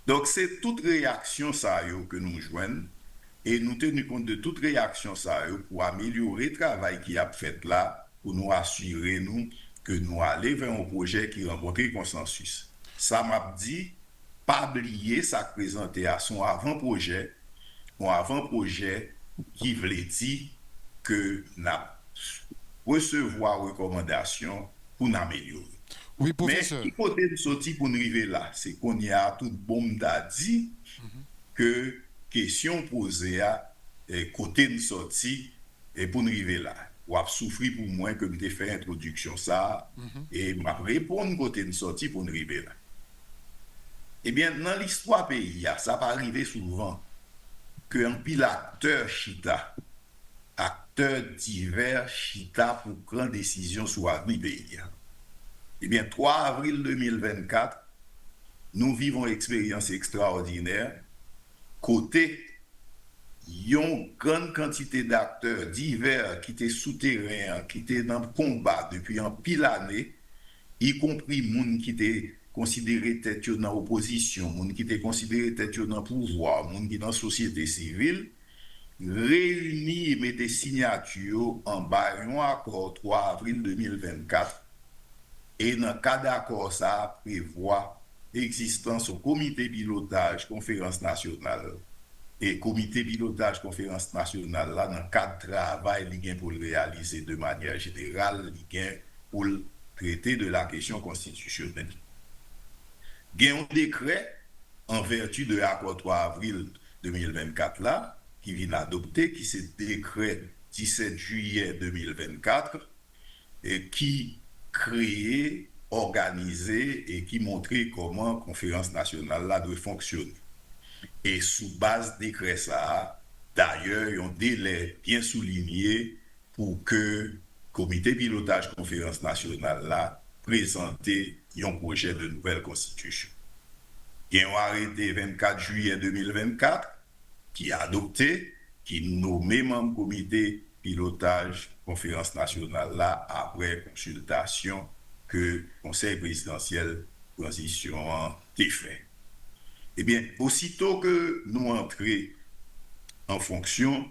Donc c'est toute réaction ça que nous joignons. Et nous tenons compte de toute réaction ça pour améliorer le travail qui a fait là, pour nous assurer que nous allons vers un projet qui rencontre le consensus. Ça m'a dit, pas oublier ça présenté à son avant-projet qui voulait dire que nous recevoir recommandations pour nous améliorer. Oui, professeur. Mais qui côté de sortir pour nous arriver là, c'est qu'on y a tout bon dit que question posée à côté de sortie et pour nous arriver là. Ou a souffrir pour moi que nous fait introduction ça et m'a répondre côté de sortie pour nous arriver là. Eh bien dans l'histoire pays, ça va arriver souvent que un pile acteur chita, acteurs divers chita pour prendre décision sur l'avenir pays. Eh bien 3 avril 2024, nous vivons une expérience extraordinaire. Côté, il y a une grande quantité d'acteurs divers qui étaient souterrains, qui étaient dans le combat depuis un pile d'années, y compris les gens qui étaient considérés tête dans l'opposition, les gens qui étaient considérés tête dans le pouvoir, les gens qui étaient dans la société civile, réunis et mettaient signature en bas un accord 3 avril 2024. Et dans le cas d'accord, ça prévoit l'existence au comité pilotage conférence nationale et comité pilotage conférence nationale là dans le cadre de travail il pour le réaliser de manière générale il pour le traiter de la question constitutionnelle. Il y a un décret en vertu de l'accord 3 avril 2024 là qui vient adopter qui c'est décret 17 juillet 2024 et qui créé organisé et qui montrait comment la conférence nationale là doit fonctionner. Et sous base décret ça, d'ailleurs, il y a un délai bien souligné pour que le comité pilotage conférence nationale là présente un projet de nouvelle constitution. Il y a un arrêté 24 juillet 2024 qui a adopté, qui nommé membre comité pilotage conférence nationale là après consultation que le Conseil présidentiel transition a fait. Eh bien, aussitôt que nous entrons en fonction,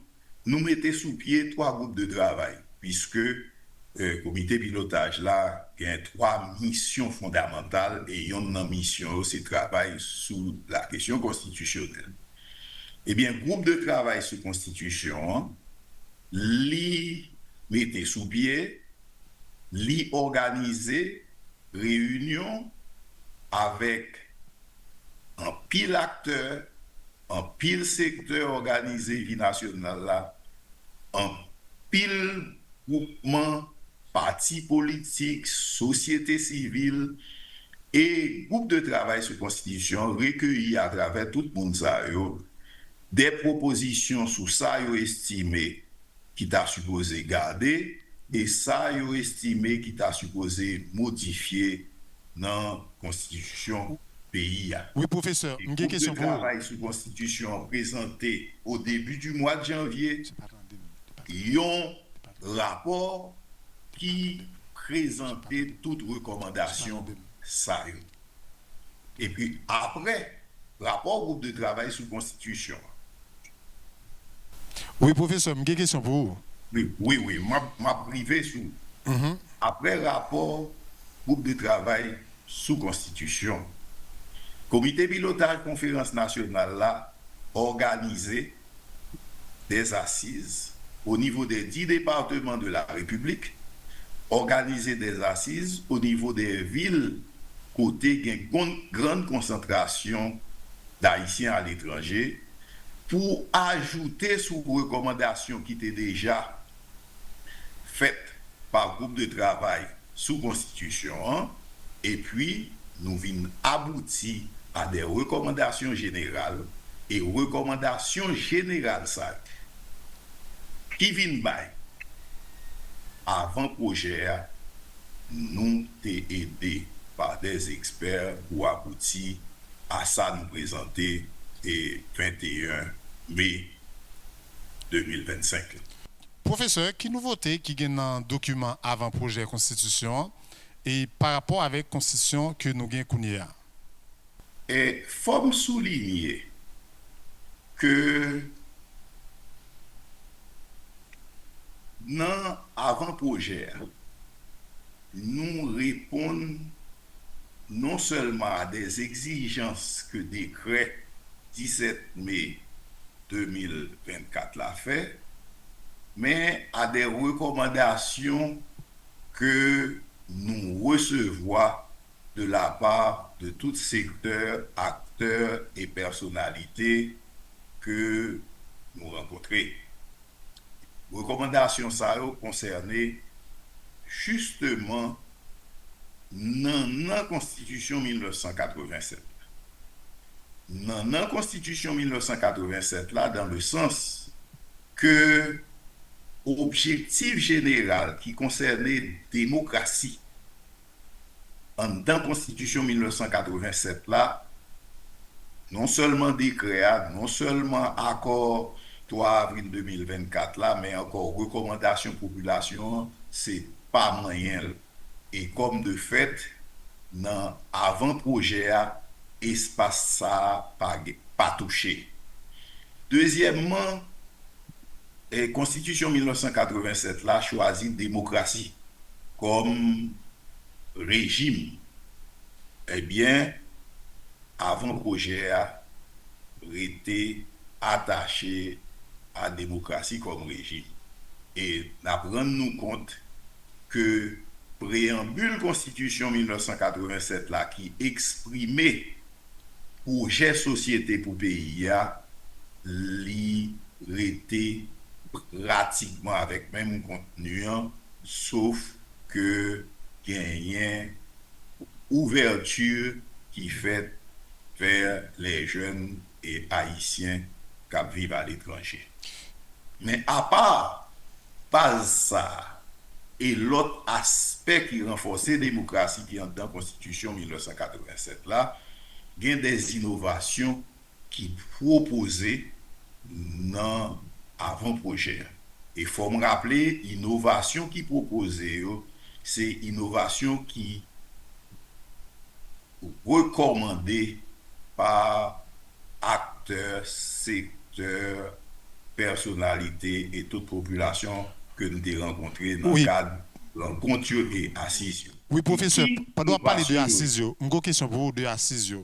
nous mettons sous pied 3 groupes de travail, puisque comité pilotage là, il y a 3 missions fondamentales et une mission, c'est travail sur la question constitutionnelle. Eh bien, groupe de travail sur constitution, li mettez sous pied, li organiser réunion avec un pile acteur, un pile secteur organisé vie nationale là, un pile groupement, parti politique, société civile et groupe de travail sur constitution recueilli à travers tout le monde ça des propositions sur ça yo estimé qui t'a supposé garder et ça yo estimé qui t'a supposé modifier dans la constitution pays. Oui, professeur, une question pour vous. Le travail sur constitution présenté au début du mois de janvier, il y a un rapport qui présentait toutes recommandations ça. Et puis après, rapport groupe de travail sur constitution. Oui, professeur, une question pour vous. Oui, m'a privé sur. Après rapport groupe de travail sous constitution, comité pilotage conférence nationale là organisé des assises au niveau des 10 départements de la République, organiser des assises au niveau des villes côté une grande concentration d'Haïtiens à l'étranger pour ajouter sous recommandations qui étaient déjà faites par groupe de travail sous constitution et puis nous venons aboutir à des recommandations générales et recommandations générales ça qui viennent avant projet nous t'es aidé par des experts pour aboutir à ça nous présenter le 21 mai 2025. Professeur, qui nouveauté qui gagne un document avant projet constitution et par rapport avec constitution que nous gagnons Kounia? Et faut me souligner que dans avant-projet, nous répondons non seulement à des exigences que le décret 17 mai 2024 l'a fait, mais à des recommandations que nous recevons de la part de tout secteur, acteurs et personnalités que nous rencontrons. Recommandations ça concernées justement dans la Constitution 1987. Dans la Constitution 1987 là, dans le sens que objectif général qui concernait démocratie dans la Constitution 1987 là, non seulement décret, non seulement accord 3 avril 2024 là, mais encore recommandation population, c'est pas moyen. Et comme de fait, dans avant-projet, espace ça pas touché. Deuxièmement, la Constitution 1987 là choisit démocratie comme régime. Eh bien, avant-projet a été attaché à la démocratie comme régime. Et nous rendons compte que préambule Constitution 1987 là qui exprimait projet société pour pays a était pratiquement avec même contenu sauf que gagne ouverture qui fait vers les jeunes et haïtiens qui vivent à l'étranger. Mais à part pas ça et l'autre aspect qui renforce la démocratie qui est dans la Constitution 1987 là, il y a des innovations qui proposaient dans avant-projet. Et il faut me rappeler, innovation qui proposait, c'est innovation qui recommandée par acteurs, secteurs, personnalités et toute population que nous avons rencontrées dans le cadre de rencontre et assises. Oui, professeur, pendant parler de assises, assises, une question pour vous de assises.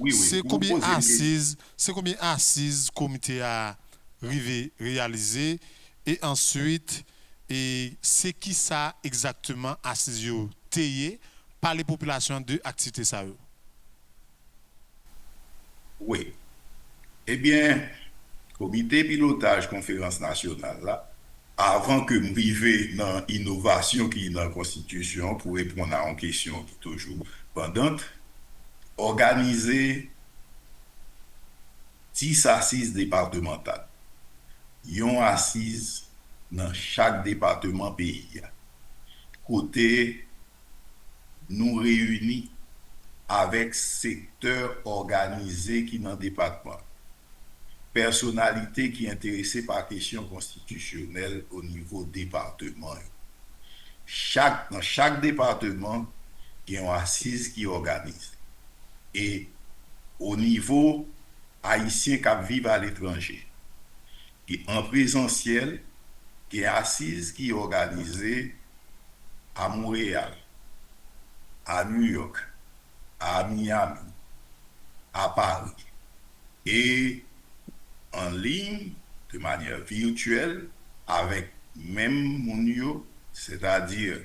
C'est vous combien posez une assises comité a réalisé et ensuite et c'est qui ça exactement assises taillé par les populations de activité ça. Oui. Eh bien, comité pilotage conférence nationale là, avant que nous arrivions dans l'innovation qui est dans la Constitution pour répondre à une question qui est toujours pendante, organiser 10 assises départementales. Yon assise dans chaque département pays. Côté, nous réunis avec secteurs organisés qui dans le département. Personnalités qui intéressées par questions constitutionnelles au niveau département. Dans chaque département, il y a une assise qui organise. Et au niveau haïtien qui vivent à l'étranger, en présentiel, il y a une assise qui est organisée à Montréal, à New York, à Miami, à Paris. Et en ligne, de manière virtuelle, avec même Mounio, c'est-à-dire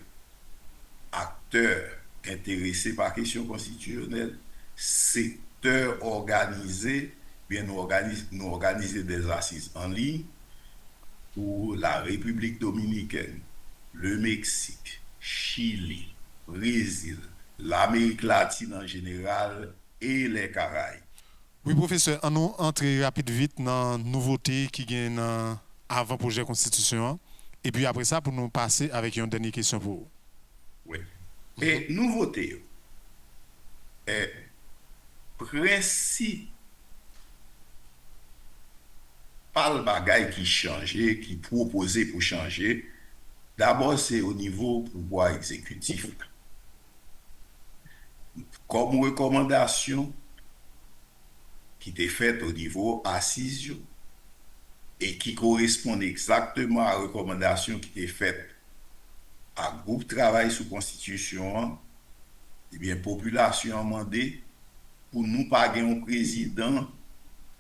acteurs intéressés par questions constitutionnelles, secteurs organisés, bien nous organiser des assises en ligne pour la République dominicaine, le Mexique, Chili, Brésil, l'Amérique latine en général et les Caraïbes. Oui, professeur, on nous entre rapide vite dans la nouveauté qui gagne avant le projet de constitution. Et puis après ça, pour nous passer avec une dernière question pour vous. Oui. Et nouveauté, principe, pas le bagage qui change, qui proposé pour changer. D'abord, c'est au niveau pouvoir exécutif. Comme recommandation qui était faite au niveau assise et qui correspond exactement à la recommandation qui était faite à groupe travail sous constitution, eh bien, population a demandé pour nous pas un président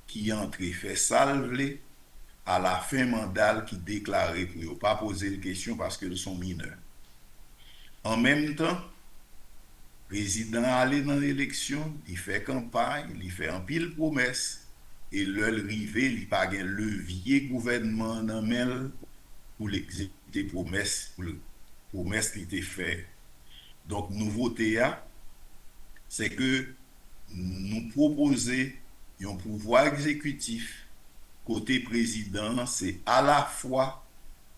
qui entre fait salver à la fin mandat qui déclarait pour ne pas poser de questions parce qu'ils sont mineurs. En même temps, le président allait dans l'élection, il fait campagne, il fait un pile promesse, et l'heure arrivée, il n'y a pas de levier gouvernement dans le pour l'exécuter promesse, pour le promesse qui était faite. Donc, nouveauté, c'est que nous proposons un pouvoir exécutif côté président, c'est à la fois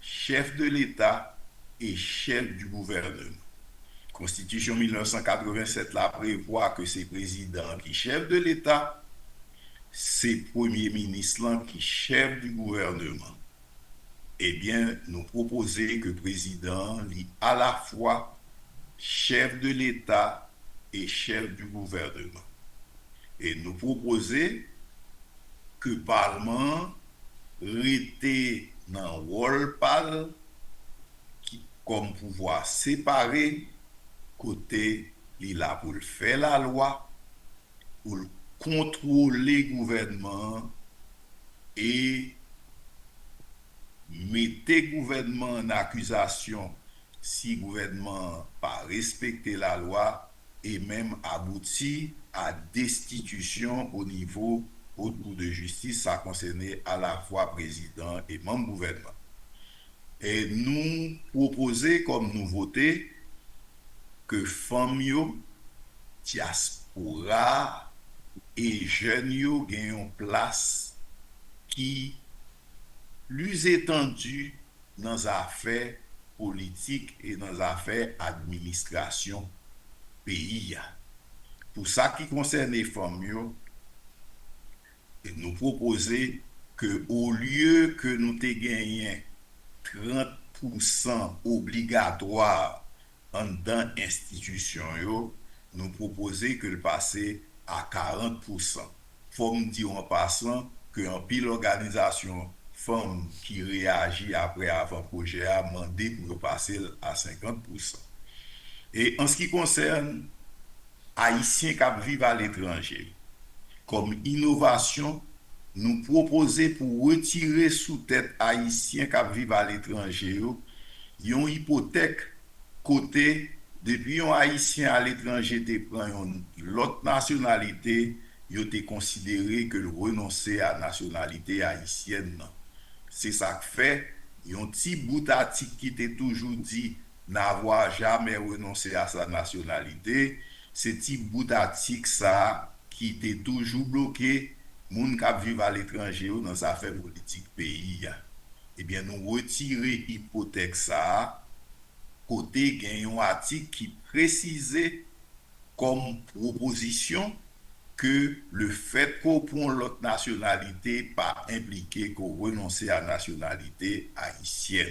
chef de l'État et chef du gouvernement. Constitution 1987 la prévoit que c'est président qui chef de l'État, c'est premier ministre qui chef du gouvernement. Eh bien, nous proposons que le président est à la fois chef de l'État et chef du gouvernement. Et nous proposons que le Parlement reste dans le rôle comme pouvoir séparé, côté il là pour faire la loi, pour contrôler le gouvernement et mettre le gouvernement en accusation si le gouvernement n'a pas respecté la loi et même aboutir à destitution au niveau haute cour de justice, ça concernait à la fois président et membre du gouvernement. Et nous proposons comme nouveauté que femmes, diaspora et jeunes gagnent une place qui plus étendue dans les affaires politiques et dans les affaires administration pays. Pour ça qui concerne les femmes, nous proposons que au lieu que nous te gagnions 30% obligatoire dans l'institution, nous proposons que le passer à 40%. Il faut me dire en passant qu'un pile organisation femmes qui réagissent après avant-projet a demandé pour passer à 50%. Et en ce qui concerne Haïtiens qui vivent à l'étranger, comme innovation, nous proposons pour retirer sous tête Haïtiens qui vivent à l'étranger, une hypothèque côté depuis un Haïtien à l'étranger te prend l'autre nationalité, il était considéré que le renoncer à la nationalité haïtienne. C'est ça que fait, un petit bout d'article qui était toujours dit n'avoir jamais renoncé à sa nationalité, ce petit bout d'article ça qui était toujours bloqué, moun qui vivent à l'étranger dans sa affaire politique pays. Eh bien, nous retirer hypothèque ça, côté gagnant un article qui précisait comme proposition que le fait qu'on prend l'autre nationalité pas impliqué qu'on renonce à la nationalité haïtienne.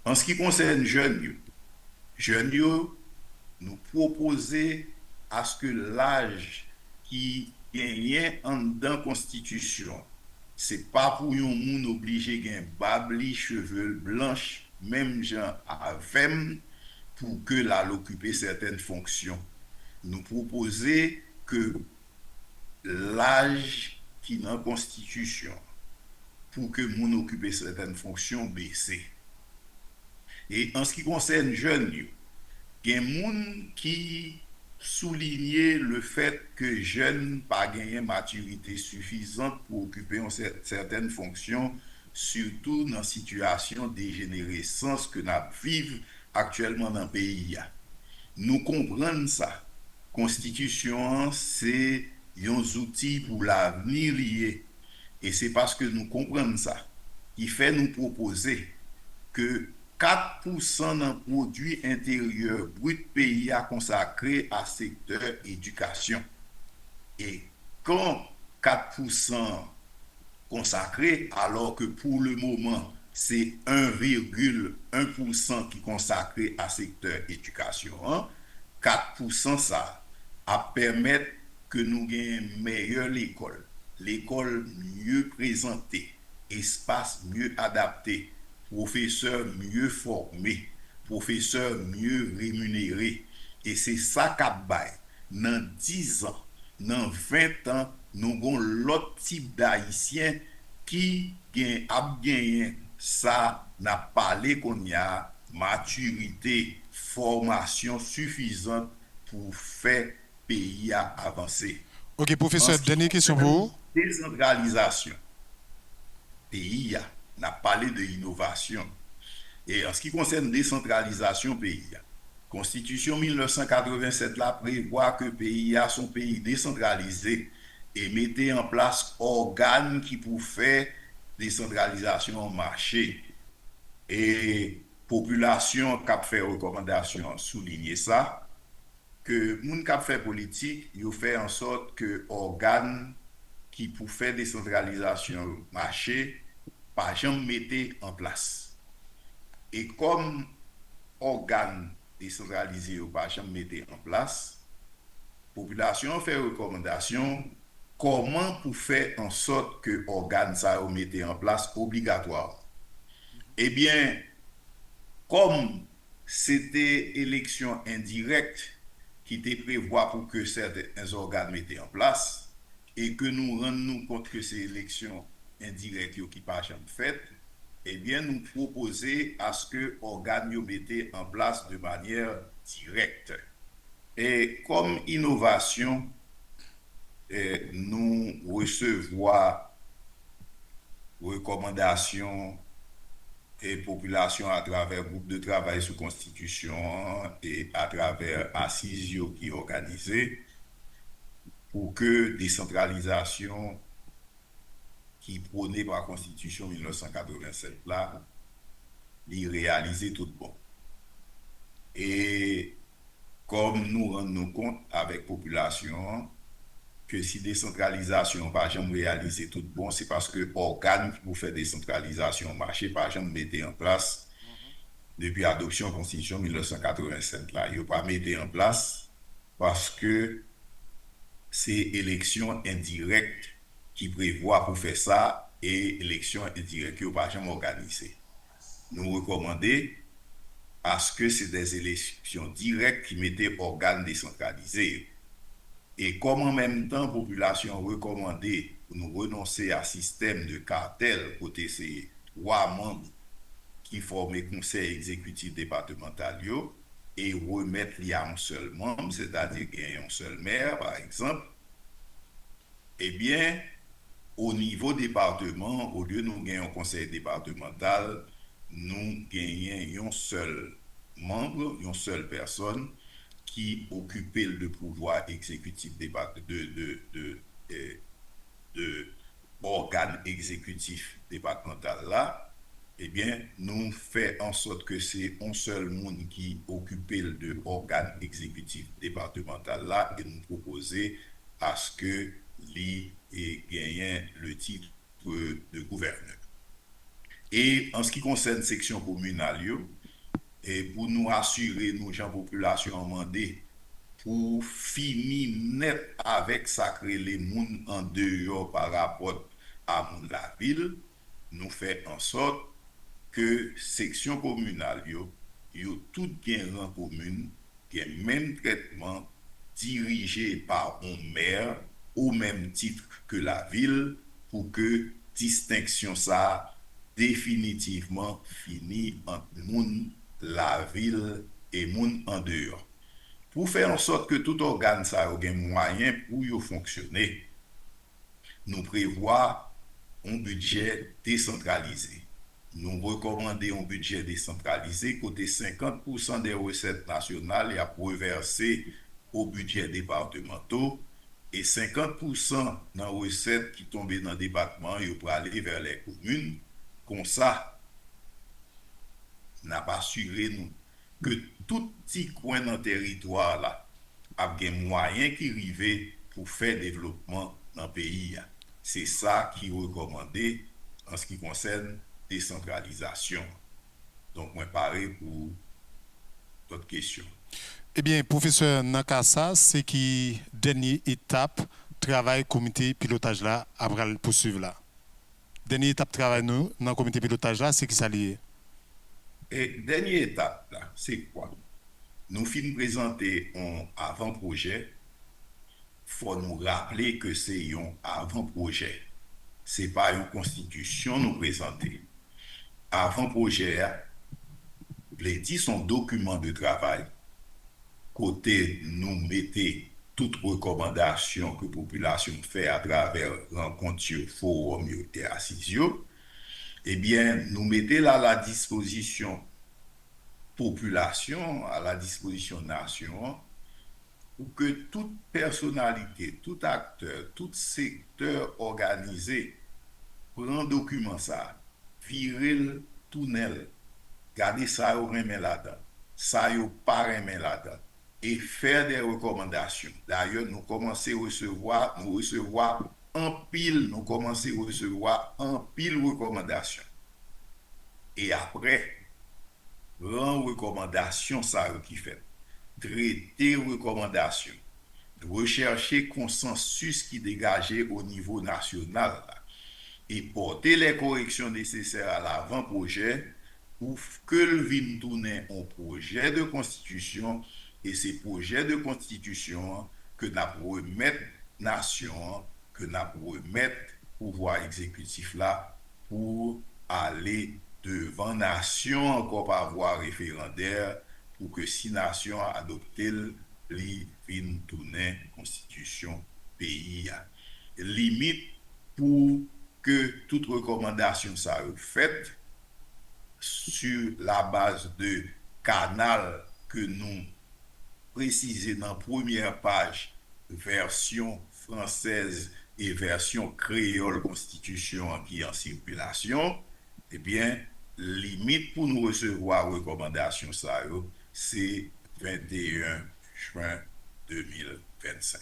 En ce qui concerne jeunes, nous proposons à ce que l'âge qui gagne en dans constitution, c'est pas pour un monde obligé gagne babli cheveux blanches même gens avec pour que l'occuper certaines fonctions. Nous proposons que l'âge qui dans la constitution pour que moun occupe certaines fonctions baisse. Et en ce qui concerne jeunes, il y a des gens qui soulignent le fait que jeunes pas gagné maturité suffisante pour occuper certaines fonctions, surtout dans la situation de dégénérescence que nous vivons actuellement dans le pays. Nous comprenons ça. Constitution, c'est un outil pour l'avenir lié. Et c'est parce que nous comprenons ça qui fait nous proposer que 4% d'un produit intérieur brut pays a consacré à secteur éducation. Et quand 4% consacré, alors que pour le moment, c'est 1,1% qui est consacré à secteur éducation, 4% ça à permettre que nous ayons meilleure l'école mieux présentée, espace mieux adapté, professeurs mieux formés, professeurs mieux rémunérés. Et c'est ça qu'a bail. Dans 10 ans, dans 20 ans, nous avons l'autre type d'haïtiens qui a gagné ça, n'a parlé qu'on y a maturité, formation suffisante pour faire pays à avancer. Ok, professeur, dernière question pour vous. Décentralisation. Pays n'a parlé de innovation. Et en ce qui concerne décentralisation pays, Constitution 1987 là prévoit que pays a son pays décentralisé et mettait en place organes qui pour faire décentralisation en marché. Et population qui a fait recommandation souligner ça que moun qui a fait politique, il fait en sorte que organes qui pour faire décentralisation marché pas jamais mettre en place. Et comme organes décentralisés ou pas jamais mettre en place, population fait recommandation comment pour faire en sorte que organes ça mettre en place obligatoire. Eh bien, comme c'était élection indirecte qui était prévoit pour que certains organes mettaient en place et que nous rendons compte que ces élections indirectes qui pas jamais faites, eh bien nous proposer à ce que organes mettaient en place de manière directe. Et comme innovation, nous recevons recommandations et population à travers groupe de travail sous constitution et à travers assises qui est organisée pour que décentralisation qui prônée par la constitution 1987 là, les réaliser tout bon. Et comme nous rendons compte avec population que si décentralisation pas jamais réalisé tout bon, c'est parce que organes pour faire décentralisation marché pas jamais mettre en place depuis l'adoption de la constitution 1987 là, il pas mettre en place parce que c'est élection indirecte qui prévoit pour faire ça et élection indirecte qui n'ont pas jamais organisé. Nous recommandons à ce que c'est des élections directes qui mettaient organes décentralisés. Et comme en même temps, la population recommandait pour nous renoncer à un système de cartel, côté ces 3 membres qui forment le conseil exécutif départemental et remettre les à un seul membre, c'est-à-dire qu'il y a un seul maire, par exemple, eh bien, au niveau département, au lieu de nous gagner un conseil départemental, nous gagnons un seul membre, une seule personne qui occupait le pouvoir exécutif de organe exécutif départemental là. Eh bien, nous faisons en sorte que c'est un seul monde qui occupait le organe exécutif départemental là et nous proposer à ce que lui gagne le titre de gouverneur. Et en ce qui concerne section communale, et pour nous assurer, nous, gens population demandé pour finir net avec sacré les monde en dehors par rapport à la ville, nous faisons en sorte que section communale, yo tout gain en commune, qui même traitement dirigé par un maire au même titre que la ville pour que distinction ça définitivement fini entre moun la ville et moun en dehors. Pour faire en sorte que tout organe ça ait un moyen pour y fonctionner, nous prévoyons un budget décentralisé. Nous recommandons un budget décentralisé côté 50% des recettes nationales et à reverser au budget départemental et 50% dans les recettes qui tombent dans le département et pour aller vers les communes. Comme ça, n'a pas assuré nous que tout petit coin dans le territoire là a des moyens qui arrivent pour faire développement dans le pays. C'est ça qui est recommandé en ce qui concerne décentralisation. Donc, moi, pareil pour d'autres questions. Eh bien, professeur Nakassa, c'est qui dernière étape travail comité pilotage là après le poursuivre là. Dernière étape travail nous dans le comité pilotage là, c'est qui ça lié? Et dernière étape là, c'est quoi? Nous finissons présenter un avant-projet. Faut nous rappeler que c'est un avant-projet. C'est pas une constitution nous présenter. Avant-projet, les 10 sont documents de travail. Côté nous mettez toute recommandation que la population fait à travers rencontre forum et assises, eh bien, nous mettez là la disposition population, à la disposition nation, pour que toute personnalité, tout acteur, tout secteur organisé prend document ça, virer le tunnel, garder ça au remet là-dedans, ça au pas remet là-dedans, et faire des recommandations. D'ailleurs, nous commençons à recevoir en pile, recommandations. Et après, rend recommandation ça qui fait. Traiter recommandations. Rechercher consensus qui dégageait au niveau national et porter les corrections nécessaires à l'avant-projet pour que le vienne tourner un projet de constitution et ces projets de constitution que nous remettre nation, que nous remettre pouvoir exécutif là pour aller devant nation encore par voie référendaire pour que si nation adopte li vienne tourner constitution pays. Limite pour que toute recommandation soit faite sur la base de canal que nous précisons dans la première page, version française et version créole constitution qui est en circulation, eh bien, limite pour nous recevoir recommandation ça, c'est 21 juin 2025.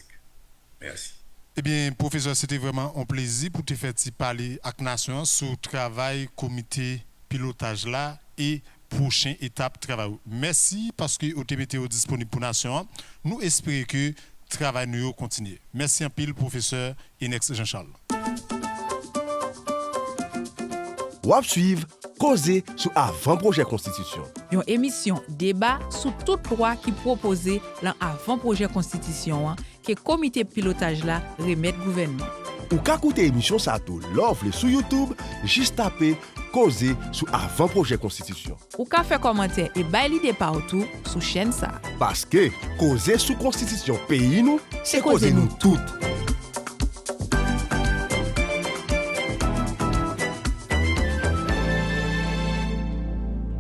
Merci. Eh bien, professeur, c'était vraiment un plaisir pour te faire parler avec Nation sur le travail comité pilotage là et prochaine étape travail. Merci parce que vous êtes disponible pour Nation. Nous espérons que le travail nous continue. Merci un pile, professeur Inex Jean-Charles. Wap suivre, causer sur avant-projet constitution. Une émission débat sur toute loi qui proposée dans avant-projet constitution que comité pilotage là remet gouvernement. Ou ka koute émission ça tout l'offre sur YouTube, juste taper causer sur avant-projet constitution. Ou ka faire commentaire et bail l'idée partout sur chaîne ça. Parce que causer sous constitution pays nous, c'est causer nous toutes.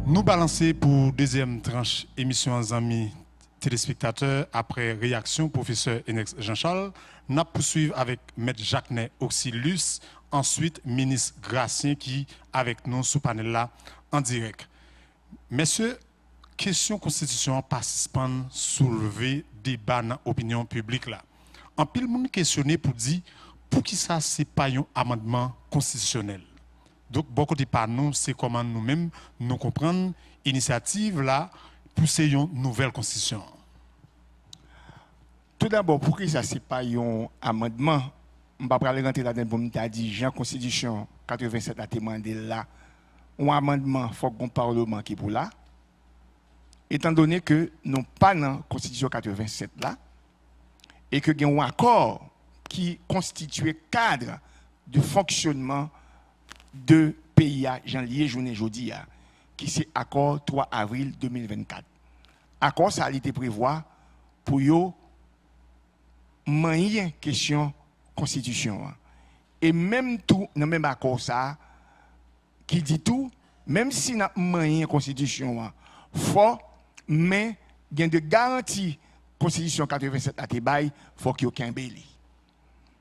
Nous balancer pour deuxième tranche émission en amis téléspectateurs après réaction professeur Enex Jean-Charles. Nous poursuivons avec Maître Jacques-Né Auxilus, ensuite ministre Gracien qui avec nous sous panel là en direct. Messieurs, question constitution participant soulever débat dans l'opinion publique là. En pile monde questionné pour dire pour qui ça c'est pas un amendement constitutionnel. Donc, beaucoup de par nous, c'est comment nous-mêmes nous comprendre l'initiative là pour une nouvelle constitution. Tout d'abord, pour que ça c'est pas un amendement, on va pas rentrer là-dedans pour me dire Jean Constitution 87 a demandé là un amendement faut qu'on parlement qui pour là. Étant donné que nous pas dans Constitution 87 là et que il y a un accord qui constitue cadre de fonctionnement de pays à janvier journée jeudi qui c'est accord 3 avril 2024. Accord ça a été prévu pour yo manier question constitution et même tout dans même accord ça qui dit tout même si n'a manier constitution faut mais gain de garantie constitution 87 à te bail faut qu'il y ait aucun béli.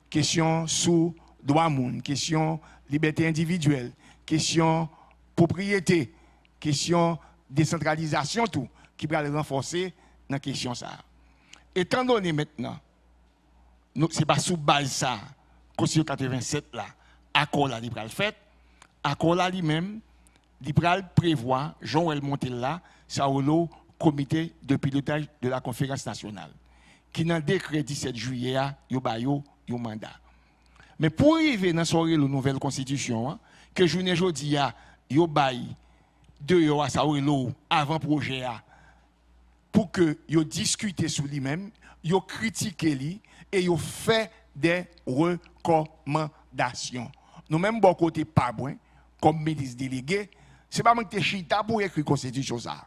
Question sous droit moun, question liberté individuelle, question propriété, question décentralisation, tout, qui va le renforcer dans la question ça. Étant donné maintenant, ce n'est pas sous base ça, Constitution 87 là, accord là, il va le fait, accord là lui-même, il va prévoir, Jean-Noël Montel là, ça au lot comité de pilotage de la conférence nationale, qui dans le décret 17 juillet, il y a un mandat. Mais pour arriver dans la nouvelle constitution, que je ne dis pas, yo bail de yo à avant projet pour que yo discute sur lui-même, yo critique lui et yo fait des recommandations. Nous même bon côté pas bon comme ministre délégué, c'est pas moi qui chita pour écrire constitution ça.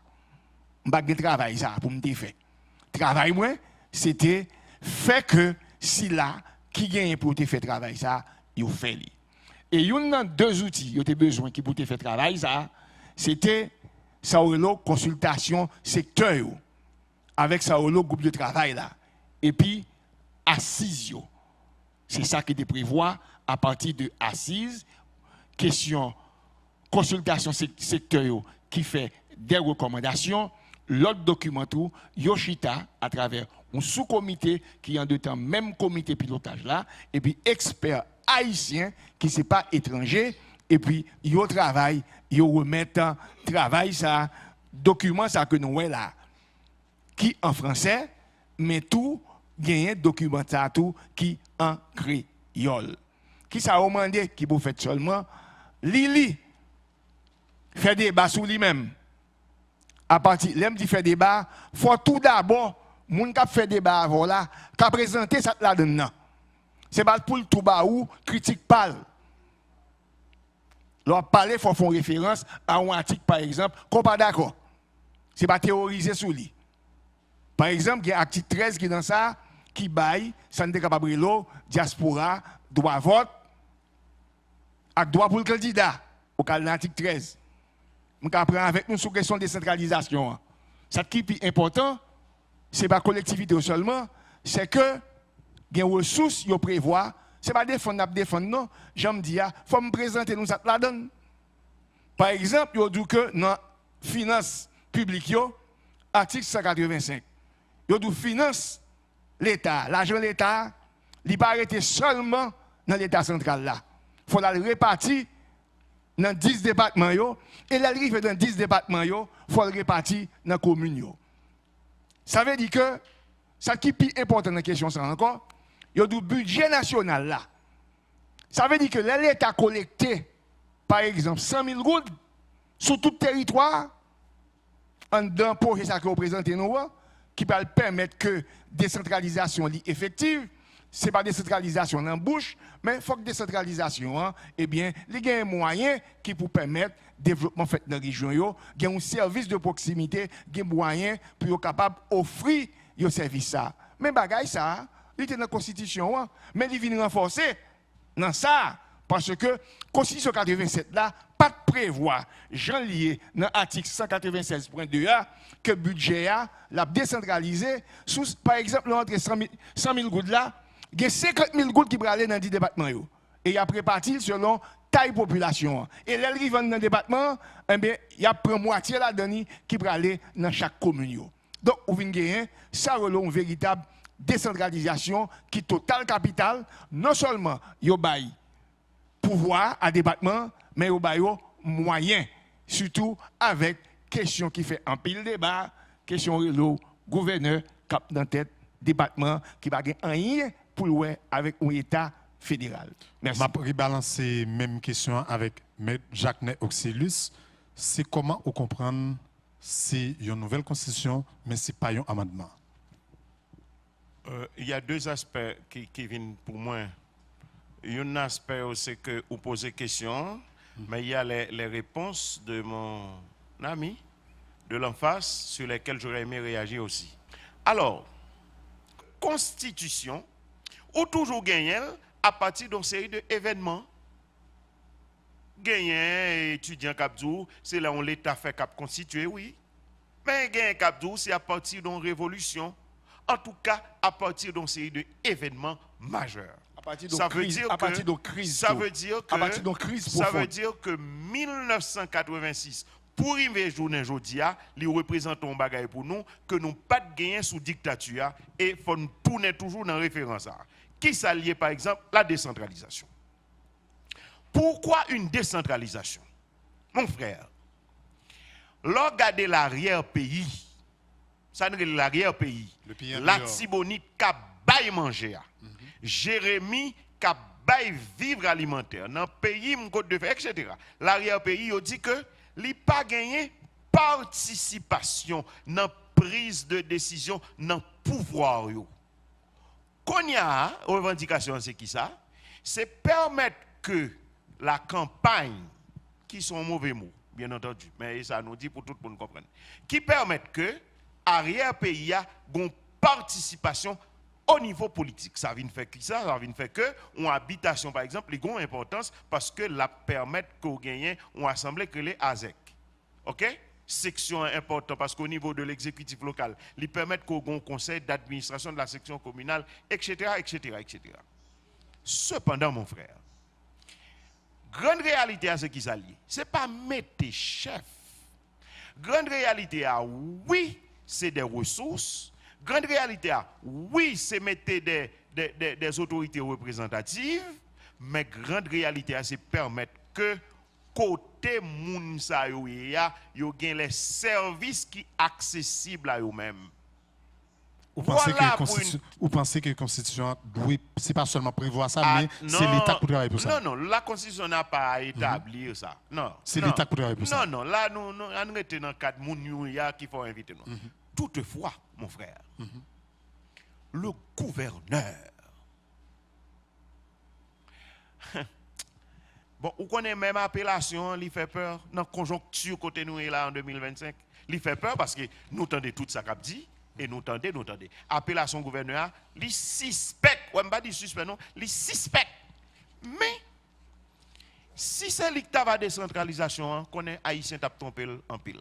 M'pa de travail ça pour me faire. Travail moi c'était fait que si là qui gagne pour te faire travail ça, il fait li. Et il y a deux outils qui ont besoin qui pour te faire travail ça, c'était ça consultation secteur avec ça groupe de travail là et puis assises. C'est ça qui était prévu à partir de assises, question consultation secteur qui fait des recommandations, l'autre document tout Yoshita à travers un sous-comité qui est en deux temps même comité pilotage là et puis expert haïtien qui c'est pas étranger et puis yo travail yo remettent travail ça document ça que nous là qui en français mais tout gagne document ça tout qui en créole qui ça demandé qui vous fait seulement Lili fait débat sur lui-même à partir l'aime dit fait débat faut tout d'abord moun k'ap fait débat avant là qu'a présenter ça là dedans c'est pas pour tout bas ou critique parle leur parler faut faire référence à un article par exemple qu'on pas d'accord c'est pas théoriser sur lui par exemple il y a article 13 qui dans ça qui baille santé capable l'eau diaspora droit vote ak droit pour le candidat au cas de l'article 13 on apprend avec nous sur question de décentralisation ça qui est important c'est pas collectivité seulement, c'est que des ressources yo prévoit, c'est pas défendre non, j'aime dire faut me présenter nous ça la donne. Par exemple, yo dit que dans finance publique yo article 185. Yo dit finance l'État, l'argent de l'État, il pas arrêter seulement dans l'État central là. Faut la répartir dans 10 départements yo et l'arrive dans 10 départements yo, faut le répartir dans commune yo. Ça veut dire que, ça qui est plus important dans la question, ça encore, il y a du budget national là. Ça veut dire que l'État collecté par exemple, 100 000 gouttes sur tout territoire, en d'un projet ça qui représente nous, qui va permettre que décentralisation soit effective. Ce n'est pas décentralisation en bouche, mais il faut que décentralisation, eh bien, il y a un moyen qui peut permettre le développement fait dans la région. Il y a un service de proximité, il y a un moyen pour être capable d'offrir ce service. Mais bagay ça, il était dans la Constitution, mais il vient renforcer dans ça. Parce que la Constitution 87 là, pas de prévoir, j'en lié dans l'article 196.2a, que le budget l'a décentralisé, par exemple, entre 100 000 gouttes là, il y a 50 000 gouttes qui vont aller dans 10 départements. Et il y a préparé selon taille population. Et là, ils vont dans le département, il y a près moitié là-dedans qui vont aller dans chaque commune. Donc, vous venez gagner, ça relève une véritable décentralisation qui est totale capitale. Non seulement, il y a pouvoir à département, mais il y a moyen, surtout avec question qui fait un pile débat, question le gouverneur cap dans tête département qui va gagner rien pour le avec un État fédéral. Merci. Je vais rebalancer même question avec M. Jacques Oxylus. C'est comment on comprend c'est une nouvelle constitution, mais ce n'est pas un amendement. Il y a deux aspects qui viennent pour moi. Un aspect, c'est que vous posez question, mais il y a les réponses de mon ami, de l'en face, sur lesquelles j'aurais aimé réagir aussi. Alors, constitution, ou toujours gagner à partir d'une série d'événements. Gagner, étudiant Capdou, c'est là où l'État fait cap constitué, oui. Mais gagner Capdou, c'est à partir d'une révolution. En tout cas, à partir d'une série d'événements majeurs. Ça veut dire que 1986, pour arriver journée aujourd'hui, il représente un bagage pour nous que nous pas de gagner sous dictature et il faut nous tourner toujours dans référence à. Qui s'allie par exemple la décentralisation. Pourquoi une décentralisation? Mon frère, regardez l'arrière-pays, ça n'est l'arrière-pays, la Tibonite qui a bail manger, Jérémie qui a bail vivre alimentaire, dans le pays, Côte de Fer, etc. L'arrière-pays, il dit que il n'a pas gagné participation dans la prise de décision, dans le pouvoir. Qu'on y a, revendication, c'est qui ça? C'est permettre que la campagne, qui sont mauvais mots, bien entendu, mais ça nous dit pour tout le monde comprendre, qui permettent que arrière-pays a une participation au niveau politique. Ça vient faire qui ça? Ça vient faire que une habitation, par exemple, il a une importance parce que la permet qu'on gagne une assemblée que les ASEC. OK? Section importante parce qu'au niveau de l'exécutif local, ils permettent qu'on ait un conseil d'administration de la section communale, etc., etc., etc. Cependant, mon frère, grande réalité à ce qui s'allie, ce n'est pas mettre chef. Grande réalité à oui, c'est des ressources. Grande réalité, oui, c'est mettre des autorités représentatives, mais grande réalité, c'est permettre que côté moun sa yo gen les services qui accessibles à eux-mêmes. Vous pensez que la Constitution, c'est pas seulement prévoir ça, mais c'est l'État qui travaille pour ça? Non, la Constitution n'a pas à établir ça. Non. C'est l'État qui travaille pour ça? Non, là, nous sommes dans le cadre de moun qui faut inviter nous. Toutefois, mon frère, le gouverneur, bon, vous connaissez même appellation, il fait peur dans la conjoncture côté nous là en 2025. Il fait peur parce que nous entendons tout ça qu'a dit et nous entendons. Appellation gouverneur, il suspect, ouais, pas dit suspect non, il suspect. Mais si c'est l'État va décentralisation, qu'on est haïtien t'a trompé en pile.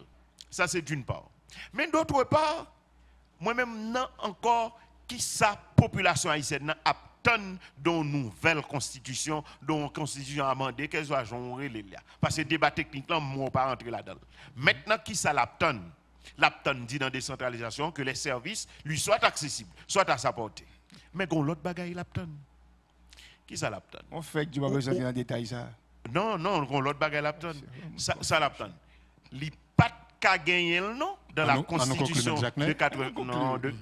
Ça c'est d'une part. Mais d'autre part, moi-même non encore qui sa population haïtienne a tonne d'une nouvelle constitution, d'une constitution amendée, qu'elle soit genre parce que débat technique là, moi pas rentrer là-dedans. Maintenant qui ça l'aptonne dit dans la décentralisation que les services lui soient accessibles, soient à sa portée. Mais qu'on l'autre bagaille l'aptonne. Qui ça l'aptonne? On fait que tu vas besoin dans détail ça. Non, qu'on l'autre bagaille l'aptonne. Ça l'aptonne. Li pas qu'à gagner le nom dans la constitution de 80 non de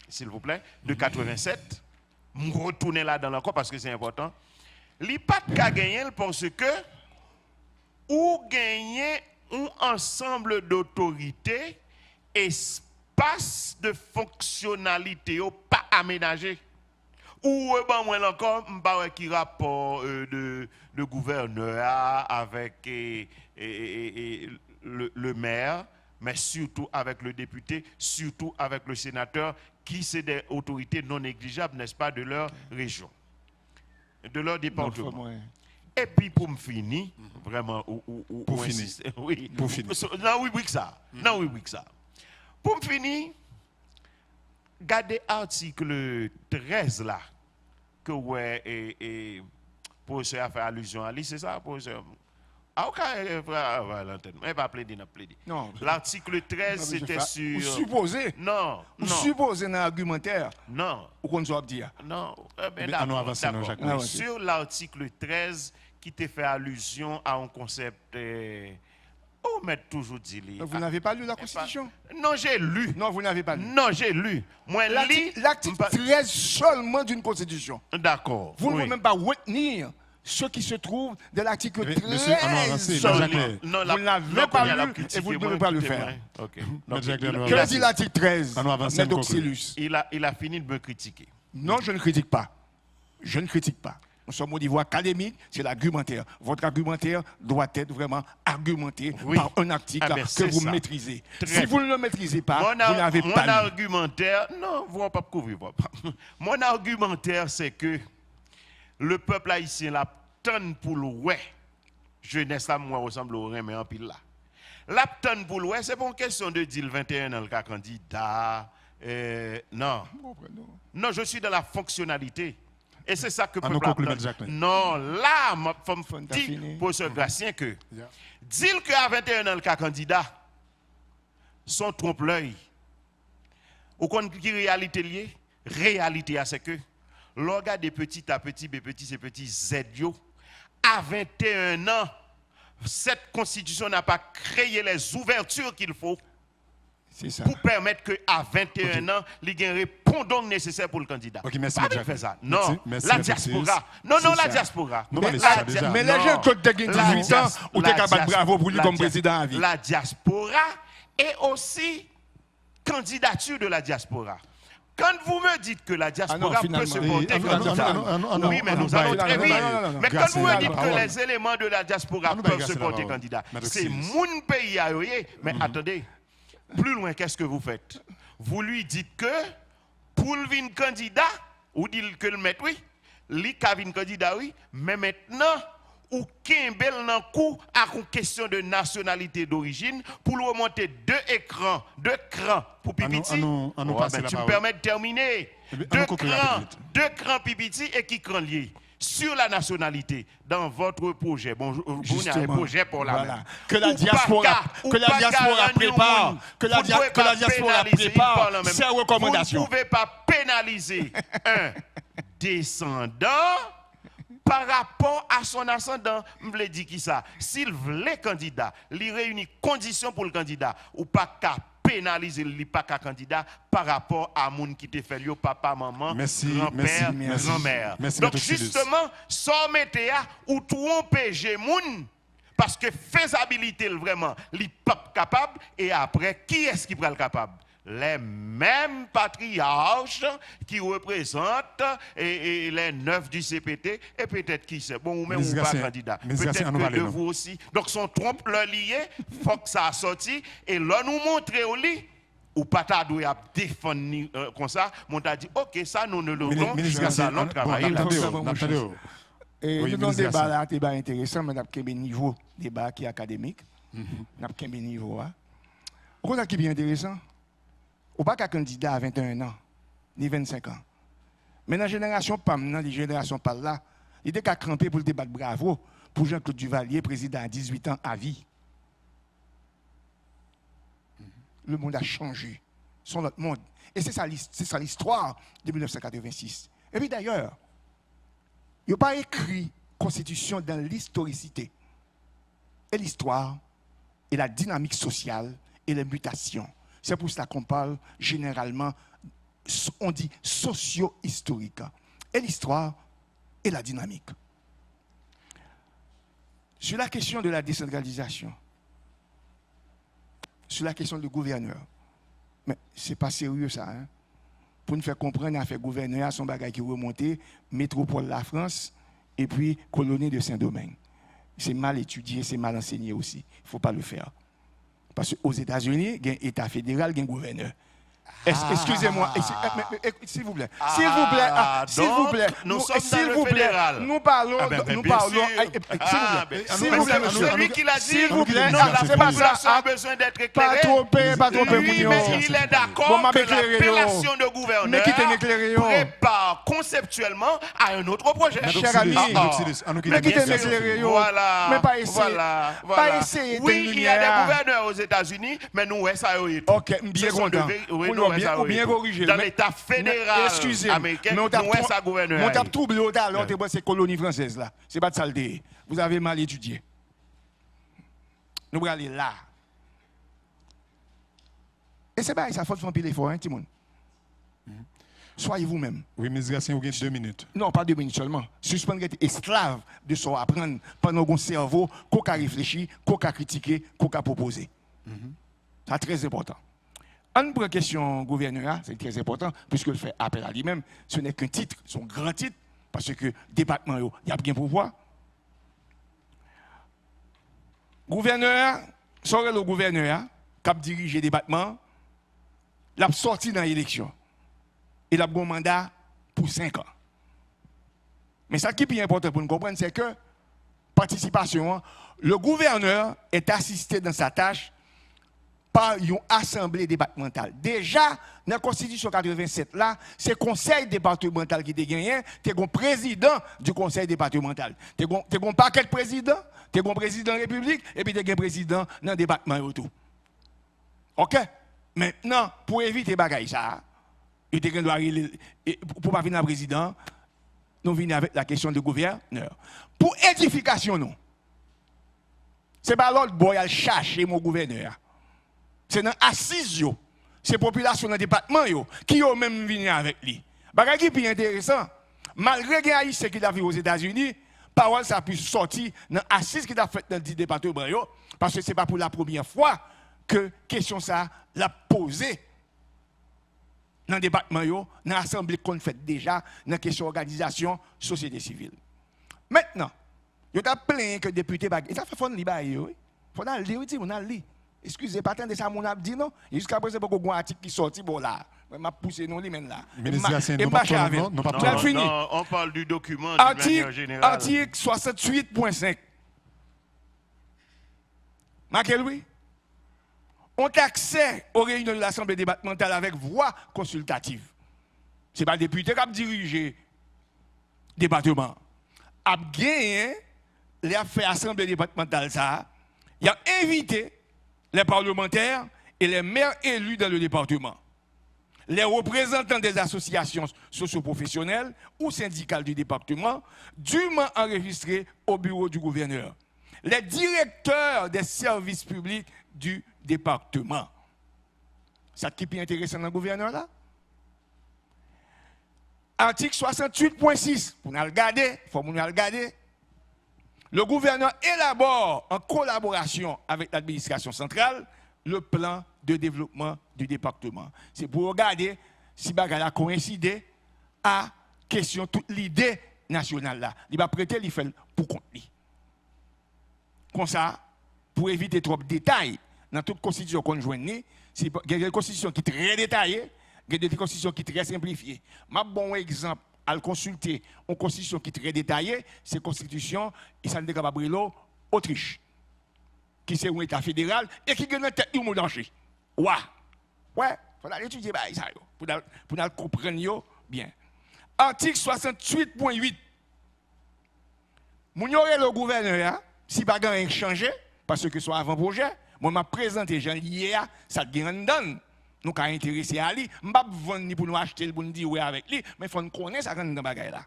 s'il vous plaît, de 87. Je retourner là dans l'encore parce que c'est important. li pas ka gagner parce que ou gagner un ensemble d'autorités, espace de fonctionnalité pas aménagé. Ou ben moi encore m'pa qui rapport de gouverneur avec le maire, mais surtout avec le député, surtout avec le sénateur, qui sont des autorités non négligeables, n'est-ce pas, de leur région, de leur département. Et puis pour me finir, vraiment, pour finir, oui, pour finir. Non, oui, ça. Non, oui, ça. Pour me finir, gardez l'article 13 là, que ouais, et professeur a fait allusion à lui, c'est ça, professeur? Ah, ok, l'antenne, mais pas plaider, non, plaider. Non. L'article 13, c'était sur. Vous supposez. Non. Vous supposez dans l'argumentaire. Non. Ou qu'on soit dire. Non. D'accord. Sur l'article 13, qui te fait allusion à un concept. On m'a toujours dit. Vous n'avez pas lu la Constitution? Non, j'ai lu. Non, vous n'avez pas lu. Non, j'ai lu. Moi, l'article 13 seulement d'une Constitution. D'accord. Vous ne pouvez même pas retenir ce qui se trouve de l'article 13. Non, vous n'avez pas lu et vous ne pouvez pas le faire. Que dit l'article 13? Il a fini de me critiquer. Non, je ne critique pas. Je ne critique pas. Nous sommes au niveau académique, c'est l'argumentaire. Votre argumentaire doit être vraiment argumenté par un article que vous maîtrisez. Si vous ne le maîtrisez pas, vous n'avez pas lu. Mon argumentaire, non, vous ne pouvez pas couvrir. Mon argumentaire, c'est que le peuple haïtien la tonne pour le ouais. Jeunesse là, moi, ressemble au rein, mais en pile là. La tonne pour le ouais, c'est pas une question de dire le 21 dans le cas candidat. Non. Non, je suis dans la fonctionnalité. Et c'est ça que le peuple a. Non, là, ma femme dit pour ce Gracien que dire qu'à 21 ans, le cas candidat, son trompe-l'œil. Ou qu'on qui réalité liée? Réalité, c'est que l'organe de petit à petit, c'est petit Z, à 21 ans, cette constitution n'a pas créé les ouvertures qu'il faut. Pour permettre qu'à 21 ans, il y ait un répondant nécessaire pour le candidat. Ok, merci. Pas faire ça. Non, la diaspora. Non, la diaspora. Mais les jeunes qui ont 18 ans, ou t'es capable de bravo pour lui comme président à vie. La diaspora et aussi candidature de la diaspora. Quand vous me dites que la diaspora peut se porter candidat, oui, mais nous allons très vite. Mais quand vous me dites que les éléments de la diaspora peuvent se porter candidat, c'est mon pays à eux. Mais attendez. Plus loin, qu'est-ce que vous faites? Vous lui dites que pour le vin candidat, ou dit que le maître, oui, lui qui vin candidat, oui, mais maintenant, ou Kimbel nan coup à une question de nationalité d'origine pour le remonter deux crans pour Pipiti. Tu me permets de terminer. Deux crans Pipiti et qui crans liés. Sur la nationalité, dans votre projet, bon, vous avez un projet pour la voilà. Que la diaspora prépare, ses recommandations. Vous ne pouvez pas pénaliser un descendant par rapport à son ascendant. Je vous dit qui ça? S'il voulait candidat, il réunit conditions pour le candidat, ou pas qu'à pénaliser le pas qu'à candidat par rapport à moun qui te fait le papa, maman, grand-père, grand-mère. Donc justement, sans mettre ou tromper moun parce que faisabilité vraiment, il pas capable et après qui est-ce qui prend le capable? Les mêmes patriarches qui représentent les 9 du CPT et peut-être qui c'est bon ou même ou pas candidat. Peut-être que de vous aussi. Donc son trompe le lié, faut que ça sorti et là nous montrer au lit ou pas ta doit défendre comme ça, on t'a dit OK, ça nous ne le voulons, nous allons travailler là-dessus. Et nous avons un débat intéressant, mais nous avons un niveau débat qui est académique. Nous avons un niveau. On a qui est bien intéressant. Ou pas qu'un candidat à 21 ans, ni 25 ans. Mais dans la génération PAM, dans la génération par là, il était qu'à cramper pour le débat bravo pour Jean-Claude Duvalier, président à 18 ans à vie. Le monde a changé. C'est notre monde. Et c'est ça l'histoire de 1986. Et puis d'ailleurs, il n'y a pas écrit Constitution dans l'historicité. Et l'histoire, et la dynamique sociale, et les mutations. C'est pour cela qu'on parle généralement, on dit socio-historique. Et l'histoire et la dynamique. Sur la question de la décentralisation, sur la question du gouverneur, mais ce n'est pas sérieux ça. Hein? Pour nous faire comprendre, à faire gouverneur, son bagage qui remonte, métropole de la France, et puis colonie de Saint-Domingue. C'est mal étudié, c'est mal enseigné aussi. Il ne faut pas le faire. Parce qu'aux États-Unis, il y a un État fédéral, il y a un gouverneur. Excusez-moi, s'il vous plaît. S'il vous plaît, s'il vous plaît. Nous sommes dans le fédéral. Nous parlons. S'il vous plaît, monsieur. Celui qui l'a dit, s'il vous plaît, non, la population a besoin d'être éclairée. Pas trop, lui, mais il est d'accord que l'appellation de gouverneur prépare conceptuellement à un autre projet. Cher ami, mais quittez m'éclairer. Voilà. Mais pas essayer. Pas essayer. Oui, il y a des gouverneurs aux États-Unis, mais nous, ça y est. Ok, bien content. Ou bien corriger. Dans l'État fédéral américain, nous ça gouverneur. On tape troublé au talent, c'est colonie française là. C'est pas de saleté. Vous avez mal étudié. Nous allons aller là. Et c'est pas ça, il faut faire un peu d'effort, hein, Timon. Soyez vous-même. Oui, mais Gatien, vous avez 2 minutes. Non, pas 2 minutes seulement. Suspendre être esclave de son apprendre pendant qu'on cerveau, qu'on a réfléchi, qu'on a critiqué, qu'on a proposé. C'est très important. On prend question gouverneur, c'est très important, puisqu'il fait appel à lui-même. Ce n'est qu'un titre, son grand titre, parce que département, il y a bien pouvoir. Gouverneur, serait le gouverneur qui a dirigé le département, il a sorti dans l'élection. Il a un mandat pour 5 ans. Mais ce qui est plus important pour nous comprendre, c'est que participation, le gouverneur est assisté dans sa tâche par une assemblée départementale. Déjà, dans la Constitution 87, là, c'est le conseil départemental qui est gagné, c'est le président du conseil départemental. Tu as un paquet de présidents, tu as un président de la République, et puis tu as un président dans le département et tout. OK? Maintenant, pour éviter les ça, pour ne pas venir à président, nous venons avec la question du gouverneur. Pour édification, non. Ce n'est pas l'autre boy à chercher mon gouverneur. C'est dans l'assise, c'est la population dans le département qui ont même venu avec lui. Bagay qui est intéressant, malgré les haïtiens qui a vu aux États-Unis, parole ça a pu sortir dans l'assise qui a fait dans le département, parce que ce n'est pas pour la première fois que question ça l'a posée dans le département, dans l'assemblée qu'on fait déjà, dans la question organisation, société civile. Maintenant, il y a plein que députés, ça fait fond de il faut aller, on a lire. Excusez, pas tant de ça, mon a dit non. Jusqu'à présent, il y a un article qui sorti, bon là. m'a poussé non lui là. Non, on parle du document de manière générale. Article 68.5. Marquez oui. On a accès aux réunions de l'Assemblée départementale avec voix consultative. Ce n'est pas le député qui a dirigé le département. Il a gagné, il a fait l'Assemblée départementale ça. Il a invité les parlementaires et les maires élus dans le département, les représentants des associations socio-professionnelles ou syndicales du département, dûment enregistrés au bureau du gouverneur, les directeurs des services publics du département. Ça qui est intéressant dans le gouverneur là? Article 68.6, pour nous regarder, il faut nous regarder. Le gouverneur élabore en collaboration avec l'administration centrale le plan de développement du département. C'est pour regarder si bagala a coïncidé à question toute l'idée nationale là. Il va prêter, il fait pour compte lui. Comme ça, pour éviter trop de détails dans toute constitution qu'on joint, il y a des constitutions qui sont très détaillées, il y a des constitutions qui sont très simplifiées. Un bon exemple à le consulter une constitution qui est très détaillée, c'est la constitution Isabelle Gabriello, Autriche, qui c'est un État fédéral et qui gagne tête du monde entier. Ouais, il faut étudier ça pour nous comprendre bien. Article 68.8. Mon le gouverneur, si pas rien changé, parce que soit avant-projet, moi m'a présenté Jean Liéa, ça gagne donne. Nous sommes intéressés à lui. Je ne vais pas vendre pour nous acheter, pour nous dire oui avec lui, mais il faut nous connaître ça dans le bagage là.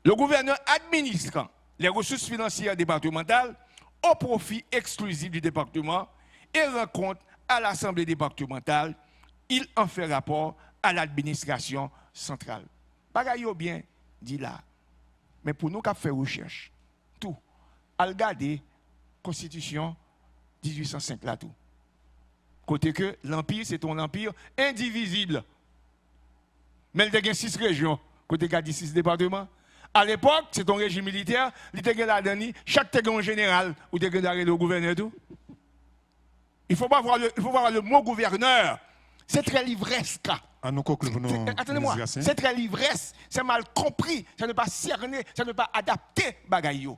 Le gouverneur administrant les ressources financières départementales au profit exclusif du département et rend compte à l'Assemblée départementale, il en fait rapport à l'administration centrale. Bagage bien dit là. Mais pour nous qui faisons recherche, tout, à regarder Constitution 1805 là tout. Côté que l'Empire, c'est ton empire indivisible. Mais il y a 6 régions, côté qu'il y a 6 départements. À l'époque, c'est ton régime militaire, il y a la dernière, chaque un général, ou il y a le gouverneur tout. Il faut voir le mot gouverneur. C'est très livresque. Attendez-moi, c'est très livresse, c'est mal compris, ça ne pas cerner, ça ne pas adapter bagaille.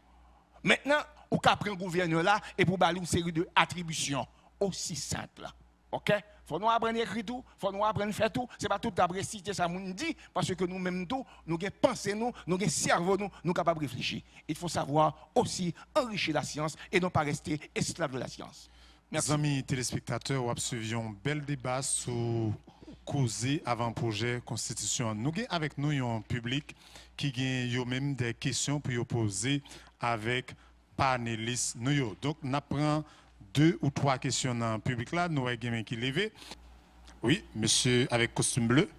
Maintenant, on peut prendre un gouverneur là et pour baler une série de attributions aussi simples. OK? Faut nous apprendre à écrire tout, faut nous apprendre à faire tout, c'est pas tout après citer ça nous dit parce que nous-mêmes tout, nous avons pensé nous avons cerveau nous sommes capables de réfléchir. Il faut savoir aussi enrichir la science et non pas rester esclave de la science. Merci. Amis téléspectateurs, nous avons suivi un bel débat sur causer avant-projet constitution. Nous avons avec nous un public qui a même des questions pour poser avec panélistes. Donc, nous prenons 2 ou 3 questions dans le public là. Nous avons quelqu'un qui levé. Oui, monsieur avec costume bleu.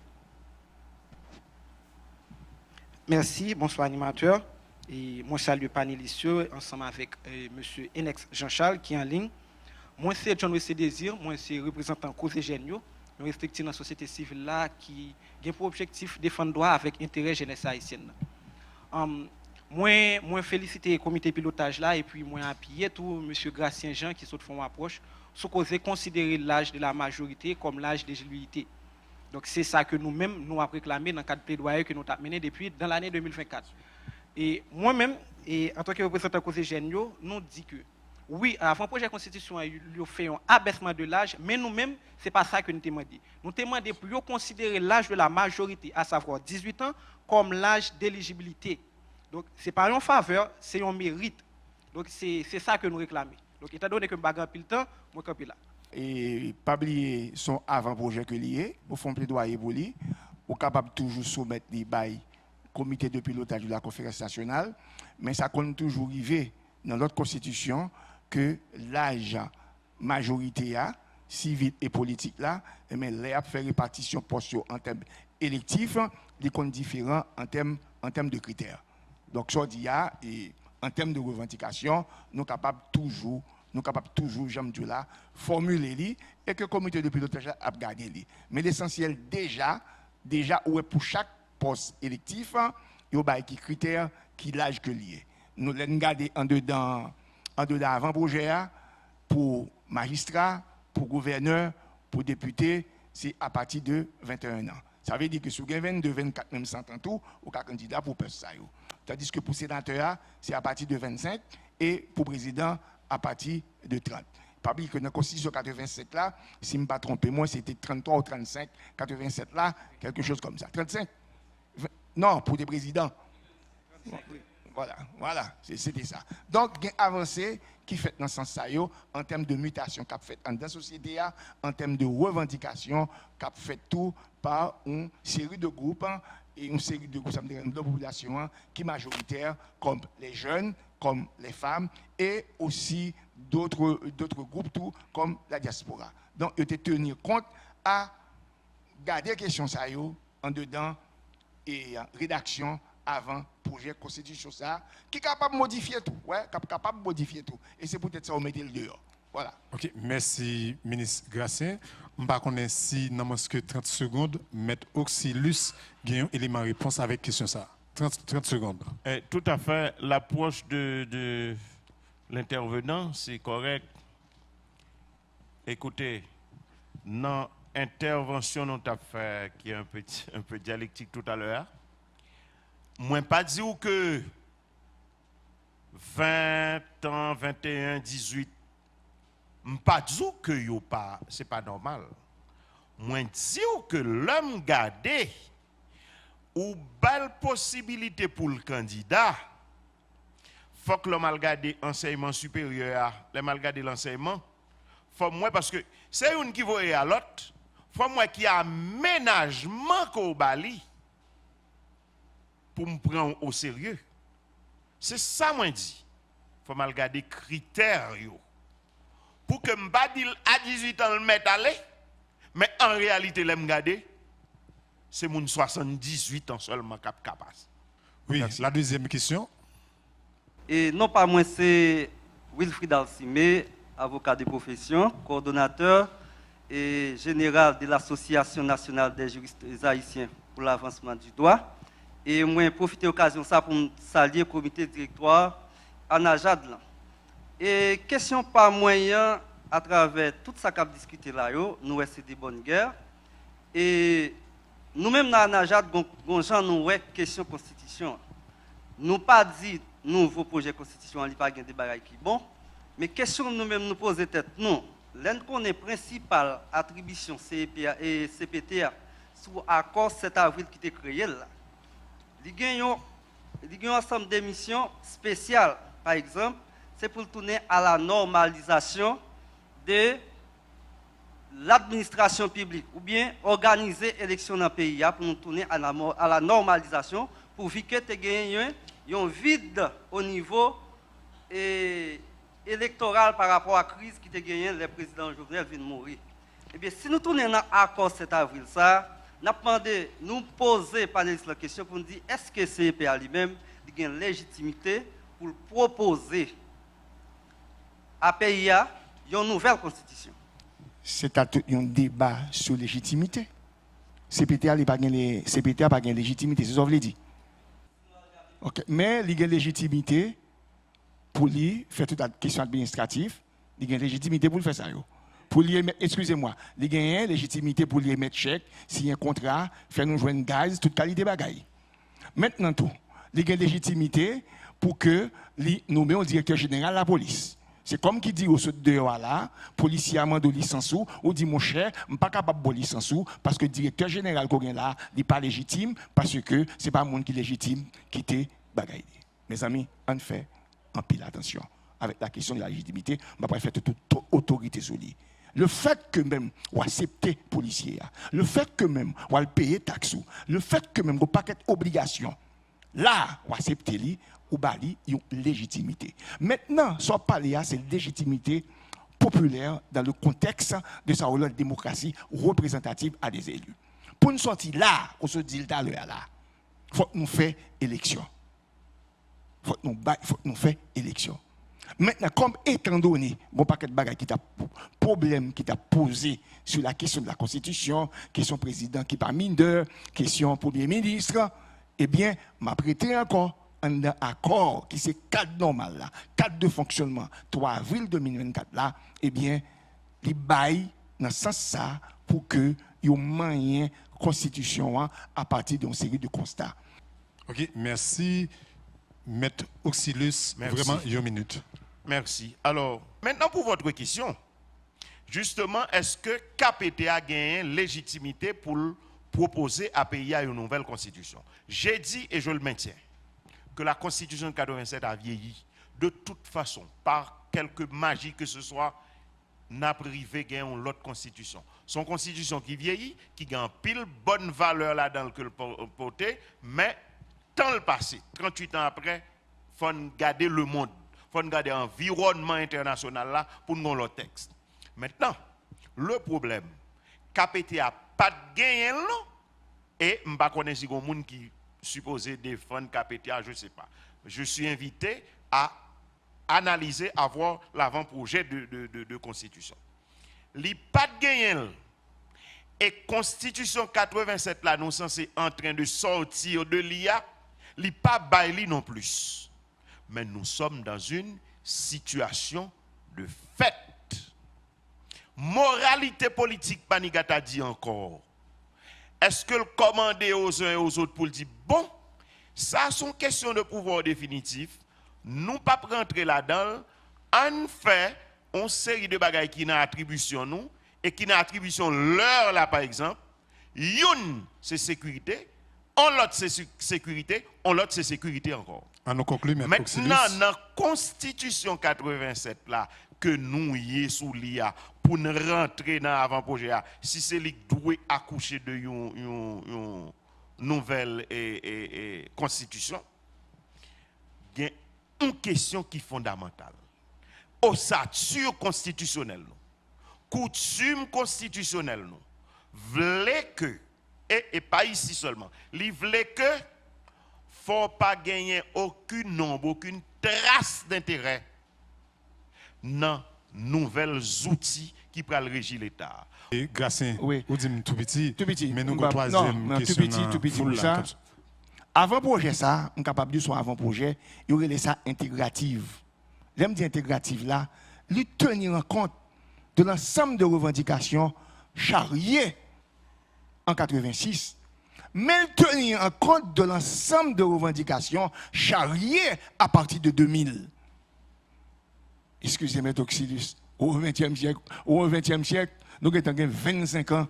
Merci, bonsoir animateur. Et moi, salue les panélistes ensemble avec monsieur Enex Jean-Charles qui est en ligne. Moi, c'est John Wessé Désir, moi, c'est représentant Cause Génio. Nous respectons la société civile là qui a pour objectif de défendre droit avec intérêt jeunesse haïtienne. Moi, féliciter le comité pilotage là et puis moi appuyer tout M. Gracien Jean qui saute font approche sous cause considérer l'âge de la majorité comme l'âge d'éligibilité. Donc c'est ça que nous-mêmes nous avons réclamé dans le cadre de plaidoyer que nous avons mené depuis dans l'année 2024. Et moi-même, en tant que représentant Cause Génio, nous dit que oui, avant le projet de constitution, il a fait un abaissement de l'âge, mais nous-mêmes, ce n'est pas ça que nous demandons. Nous demandons pour considérer l'âge de la majorité, à savoir 18 ans, comme l'âge d'éligibilité. Donc, ce n'est pas une faveur, c'est un mérite. Donc, c'est ça que nous réclamons. Donc, étant donné que je ne plus le temps, je suis là. Et pas oublier son avant-projet que lié, au fond plaidoyer pour lui, ou capable toujours soumettre les bails comité de pilotage de la conférence nationale, mais ça compte toujours arriver dans notre constitution que l'âge majorité civil et politique là, mais là faire répartition poste en termes électifs, les comptes différents en termes de critères. Donc ça dit et en termes de revendication, nous capables toujours j'aime dire là formuler li et que le comité de pilotage a gardé li. Mais l'essentiel déjà où est pour chaque poste électif, il y a des critères qui l'âge que lié. Nous l'avons gardé en dedans avant-projet pour magistrats, pour gouverneurs, pour députés, c'est à partir de 21 ans. Ça veut dire que sur 22, 24, même 100 ans tout, ou qu'un candidat pour poste ça. Tandis que pour sénateur, c'est à partir de 25 et pour président, à partir de 30. Pas oublier que dans la Constitution 87 là, si je ne me pas trompé, moi c'était 33 ou 35, 87 là, quelque chose comme ça. 35 non, pour des présidents. Voilà, c'était ça. Donc, il y a avancé qui fait dans ce sens en termes de mutation qu'a fait dans la société, en termes de revendication qu'a fait tout par une série de groupes et une série de groupes de population qui majoritaire comme les jeunes, comme les femmes et aussi d'autres groupes tout comme la diaspora. Donc, il faut tenir compte à garder la question ça en dedans et rédaction avant projet constitution ça qui est capable de modifier tout capable de modifier tout et c'est peut-être ça on mettait le dehors voilà. OK, merci ministre Gracien. On va connaître si dans moins que 30 secondes maître Oxylus gagne un élément réponse avec question ça 30 secondes. Tout à fait, l'approche de l'intervenant c'est correct. Écoutez, dans intervention nous t'a fait qui est un peu dialectique tout à l'heure. Moi, pas dire que 20 ans, 21, 18, pas dire que yo pas, c'est pas normal. Moi, dire que l'homme gardé ou belle possibilité pour le candidat, faut que l'homme a gardé enseignement supérieur, l'homme a gardé l'enseignement. Faut moi parce que c'est une qui va à l'autre, faut moi qui a aménagement qu'au bali. Pour me prendre au sérieux. C'est ça moi dit. Faut mal garder critères pour que me pas dire à 18 ans le mettre aller, mais en réalité l'aime garder c'est mon 78 ans seulement capable. Oui, merci. La deuxième question. Et non pas moins, c'est Wilfried Alcimé, avocat de profession, coordonnateur et général de l'Association nationale des juristes haïtiens pour l'avancement du droit. Et moi, profiter de l'occasion ça pour saluer le comité directoire ANAJAD. Et question par moyen, à travers tout ça qu'on a discuté là, nous c'est des bonnes guerres. Et nous-mêmes dans ANAJAD, nous avons une question constitution. Nous pas dit nouveau projet de constitution, il n'y a pas de débat qui est bon. Mais question nous-mêmes nous poser tête, non. L'un qu'on est principale attribution CEPA et CPTA sous accord 7 avril qui était créé là. Il y a un ensemble de missions spéciales, par exemple, c'est pour tourner à la normalisation de l'administration publique ou bien organiser l'élection dans le pays pour nous tourner à la normalisation pour éviter que tu aies un vide au niveau électoral par rapport à la crise qui a gagné, le président Jovenel vient de mourir. Eh bien, si nous tournons dans l'accord 7 avril, ça, nous demandé, nous poser panélistes la question pour nous dire est-ce que CEPA lui-même a une légitimité pour proposer à pays une nouvelle constitution. C'est un débat sur légitimité. CPTA n'a pas de légitimité, c'est ce que vous dit. Okay. Mais il y a une légitimité pour lui faire toute la question administrative, il y a une légitimité pour le faire ça. Pour lui excusez-moi, il y a une légitimité pour lui émettre chèque, signer un contrat, faire nous jouer une gaz, toute qualité de bagaille. Maintenant tout, il y a une légitimité pour que nous mettions un directeur général de la police. C'est comme qui dit au sud de là, policier amende licence ou dit mon cher, je ne suis pas capable de licence parce que le directeur général qu'on a là, il n'est pas légitime parce que ce n'est pas le monde qui est légitime qui te bagaille. Mes amis, on fait en pile attention avec la question de la légitimité, on va faire toute autorité sur lui. Le fait que même on accepter policier, le fait que même on payer taxe, le fait que même on pas obligation, là on accepter lui ou bali une légitimité. Maintenant, soit parler c'est la légitimité populaire dans le contexte de sa démocratie représentative à des élus. Pour nous sortir là, on se dit là, il faut que nous fassions élection. Il faut que nous fassions élection. Maintenant, comme étant donné, bon paquet de bagages qui t'a problème qui t'a posé sur la question de la Constitution, question président qui pas mineur, question premier ministre, eh bien, m'a prêté encore un accord qui c'est cadre normal là, cadre de fonctionnement 3 avril 2024 là, eh bien, il baille dans ce sens ça pour que y ait moyen constitution à partir d'une série de constats. OK, merci Maître Auxilus, vraiment une minute. Merci. Alors, maintenant pour votre question, justement, est-ce que KPT a gagné légitimité pour proposer à pays une nouvelle constitution? J'ai dit et je le maintiens que la constitution de 87 a vieilli de toute façon, par quelque magie que ce soit, n'a privé gagne l'autre constitution. Son constitution qui vieillit, qui gagne pile bonne valeur là-dedans que le porter, mais tant le passé, 38 ans après, il faut garder le monde, il faut garder l'environnement international là pour nous le texte. Maintenant, le problème, KPT a pas de gain et je ne sais pas si il y a des gens qui supposé défendre KPTA, je ne sais pas. Je suis invité à analyser, à voir l'avant-projet de constitution. Il n'y a pas de gain. Et constitution 87 là, nous sommes en train de sortir de l'IA, il n'y a pas baili non plus. Mais nous sommes dans une situation de fait. Moralité politique, Panigata dit encore. Est-ce que le commander aux uns et aux autres pour dire bon, ça sont questions de pouvoir définitif, nous pas rentrer là-dedans, on fait une série de bagages qui n'a attribution nous et qui n'a attribution leur là par exemple, une c'est sécurité, on l'autre c'est sécurité, on l'autre c'est sécurité encore. On conclut maintenant dans la constitution 87 là que nous y sous l'IA pour nous rentrer dans l'avant-projet, si c'est lui qui doit accoucher de une nouvelle constitution, il y a une question qui est fondamentale. Ossature constitutionnelle, coutume constitutionnelle, voulait que, et pas ici seulement, il voulait que, faut pas gagner aucun nombre, aucune trace d'intérêt dans nouvelles outils qui pourraient régir l'État. Et Gracien, oui. Vous dites tout petit, Mais mais nous avons troisième question. Tout petit pour ça. Avant projet ça, on est capable de dire avant projet, il y aurait ça intégrative. J'aime dire intégrative là, lui tenir en compte de l'ensemble de revendications charriées en 86, mais tenir en compte de l'ensemble de revendications charriées à partir de 2000. Excusez-moi, Toxidus, au XXe siècle, nous avons 25 ans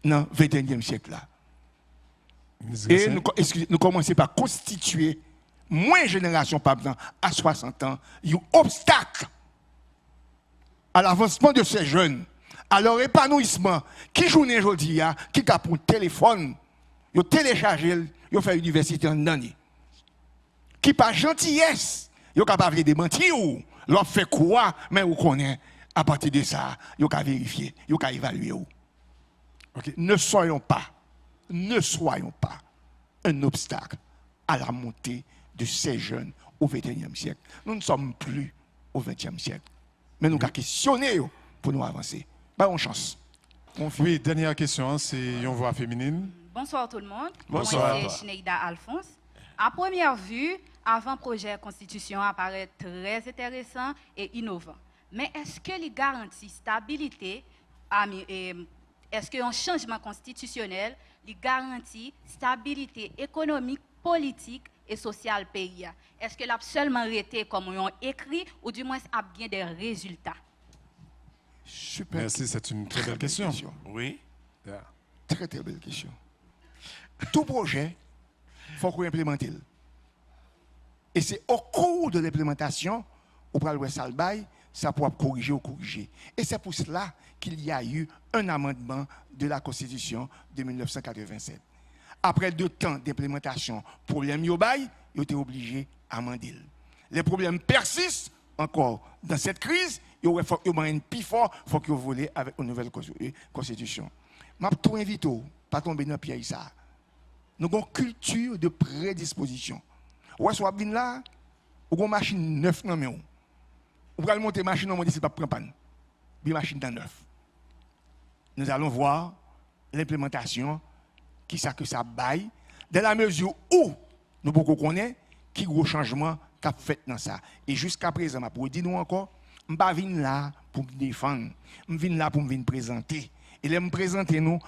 dans le XXIe siècle là. Et nous commençons par constituer, moins génération par exemple, à 60 ans, un obstacle à l'avancement de ces jeunes, à leur épanouissement. Qui joue aujourd'hui, qui a pour téléphone, ils téléchargé, ils fait l'université en année. Qui par gentillesse, ils sont capables de mentir ou leur fait quoi, mais vous connaissez, à partir de ça, ils sont vérifier, ils sont évaluer. Okay. Ne soyons pas un obstacle à la montée de ces jeunes au XXIe siècle. Nous ne sommes plus au XXe siècle. Mais nous avons questionné pour nous avancer. Bonne chance. Oui, dernière question, c'est une voix féminine. Bonsoir tout le monde. Bonsoir. Moi, c'est Shineida Alphonse. À première vue, avant-projet Constitution apparaît très intéressant et innovant. Mais est-ce que les garanties stabilité, est-ce qu'un changement constitutionnel les garantit stabilité économique, politique et sociale pays? Est-ce que l'a seulement été comme on écrit ou du moins a bien des résultats? Super. Merci, c'est une très belle question. Oui. Yeah. Très très belle question. Tout projet, il faut qu'on implémente. Et c'est au cours de l'implémentation, au pral de Salbaï, ça pourra corriger ou corriger. Et c'est pour cela qu'il y a eu un amendement de la Constitution de 1987. Après 2 temps d'implémentation, problème yobaï, ils ont été obligés d'amender. Les problèmes persistent encore dans cette crise. Il faut qu'il y ait un plus fort, il faut qu'il y ait volé avec une nouvelle Constitution. Je tout invite, pas tomber dans le piège ça. Nous avons une culture de prédisposition. Ou est-ce que là, ou une machine neuve dans le ou allez monter machine, on dit c'est pas prendre panne. Bi machine dans neuf. Nous allons voir l'implémentation qui ça que ça baille dans la mesure où nous beaucoup connaît qui gros changement qu'a fait dans ça. Et jusqu'à présent, ma pour dire nous encore, je pas vinn là pour me défendre, je vinn là pour me présenter. Et là me présenter nous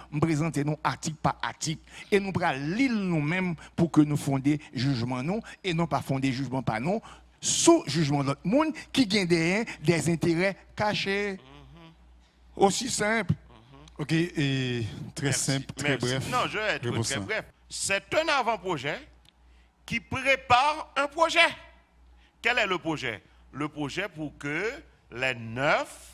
article par article et nous prenons l'île nous-mêmes pour que nous fondions jugement nous et non pas fonder jugement par nous. Sous jugement de l'autre monde qui gagne des intérêts cachés. Aussi simple. Ok, et très simple, très bref. Non, je vais être très bref. C'est un avant-projet qui prépare un projet. Quel est le projet? Le projet pour que les 9,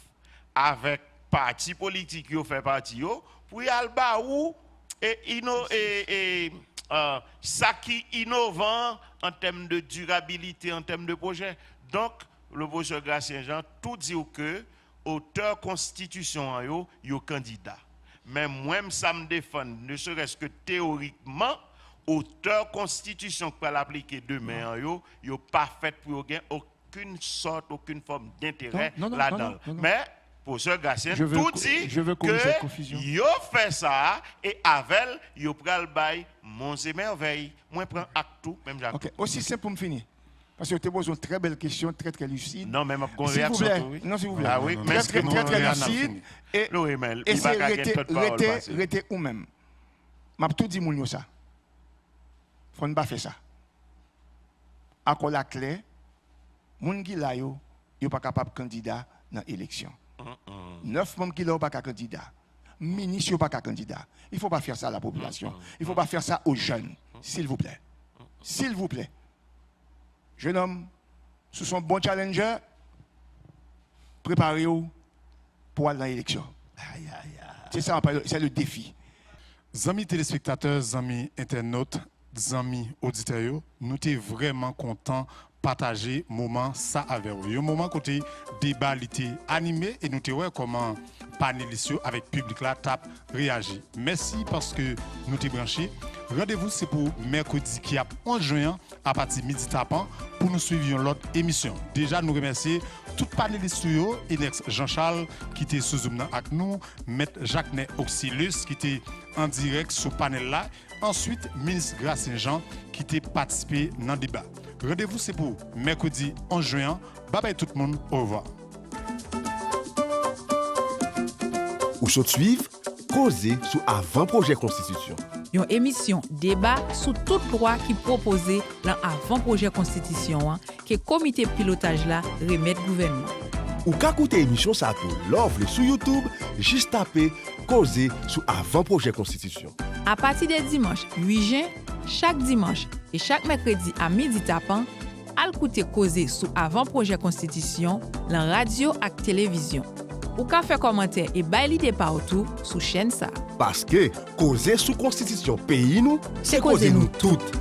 avec partis politiques qui ont fait partie, pour y aller où et ça qui est innovant en termes de durabilité, en termes de projet. Donc, le professeur Gracien Jean, tout dit que auteur constitution, yo candidat. Mais moi, ça me défend, ne serait-ce que théoriquement, auteur constitution qui va l'appliquer demain, yo pas fait pour gagner aucune sorte, aucune forme d'intérêt là-dedans. Mais professeur Gracien tout dit que yo fait ça et avec yo pral bay mon et merveille. Moi prend acte tout même Jacques. OK, aussi simple pour me finir. Parce que tu poses une très belle question, très très lucide. Non, même s'il vous plaît. Non, s'il vous plaît. Ah oui, très très lucide et c'est rester ou même. M'a tout dit moun yo ça. Faut ne pas faire ça. À quoi la clé moun qui là yo pas capable candidat dans l'élection. 9 membres qui n'ont pas qu'à candidat. Ministre n'ont pas qu'à candidat. Il ne faut pas faire ça à la population. Il ne faut pas faire ça aux jeunes. S'il vous plaît. S'il vous plaît. Jeune homme, sous son bon challenger, préparez-vous pour aller dans l'élection. C'est ça, c'est le défi. Amis téléspectateurs, amis internautes, amis auditeurs, nous sommes vraiment contents partager moment ça avec vous. Un moment côté débat l'été animé et nous te voir comment panélistes avec public là tape réagir. Merci parce que nous t'es branché. Rendez-vous c'est pour mercredi qui a 11 juin à partir de midi tapant pour nous suivre l'autre émission. Déjà nous remercier tout panélistes Inex Jean-Charles qui était sous Zoom avec nous, Maître Jacques Oxylus qui était en direct sur le panel là. Ensuite, ministre Gracien Jean qui était participé dans le débat. Rendez-vous c'est pour mercredi 11 juin. Bye bye tout le monde, au revoir. Ou saute suivre, causer sur avant-projet Constitution. Une émission débat sur toute loi qui proposée dans avant-projet Constitution que comité pilotage là remet gouvernement. Ou ka koute émission ça tout l'offre sur YouTube, juste taper causer sur avant-projet Constitution. À partir de dimanche 8 juin, chaque dimanche et chaque mercredi à midi tapant, al koute causer sur avant-projet Constitution dans radio et télévision. Ou ka faire commentaire et bay l'idée partout sous chaîne ça. Parce que causer sous Constitution pays nous, c'est causer nous toutes.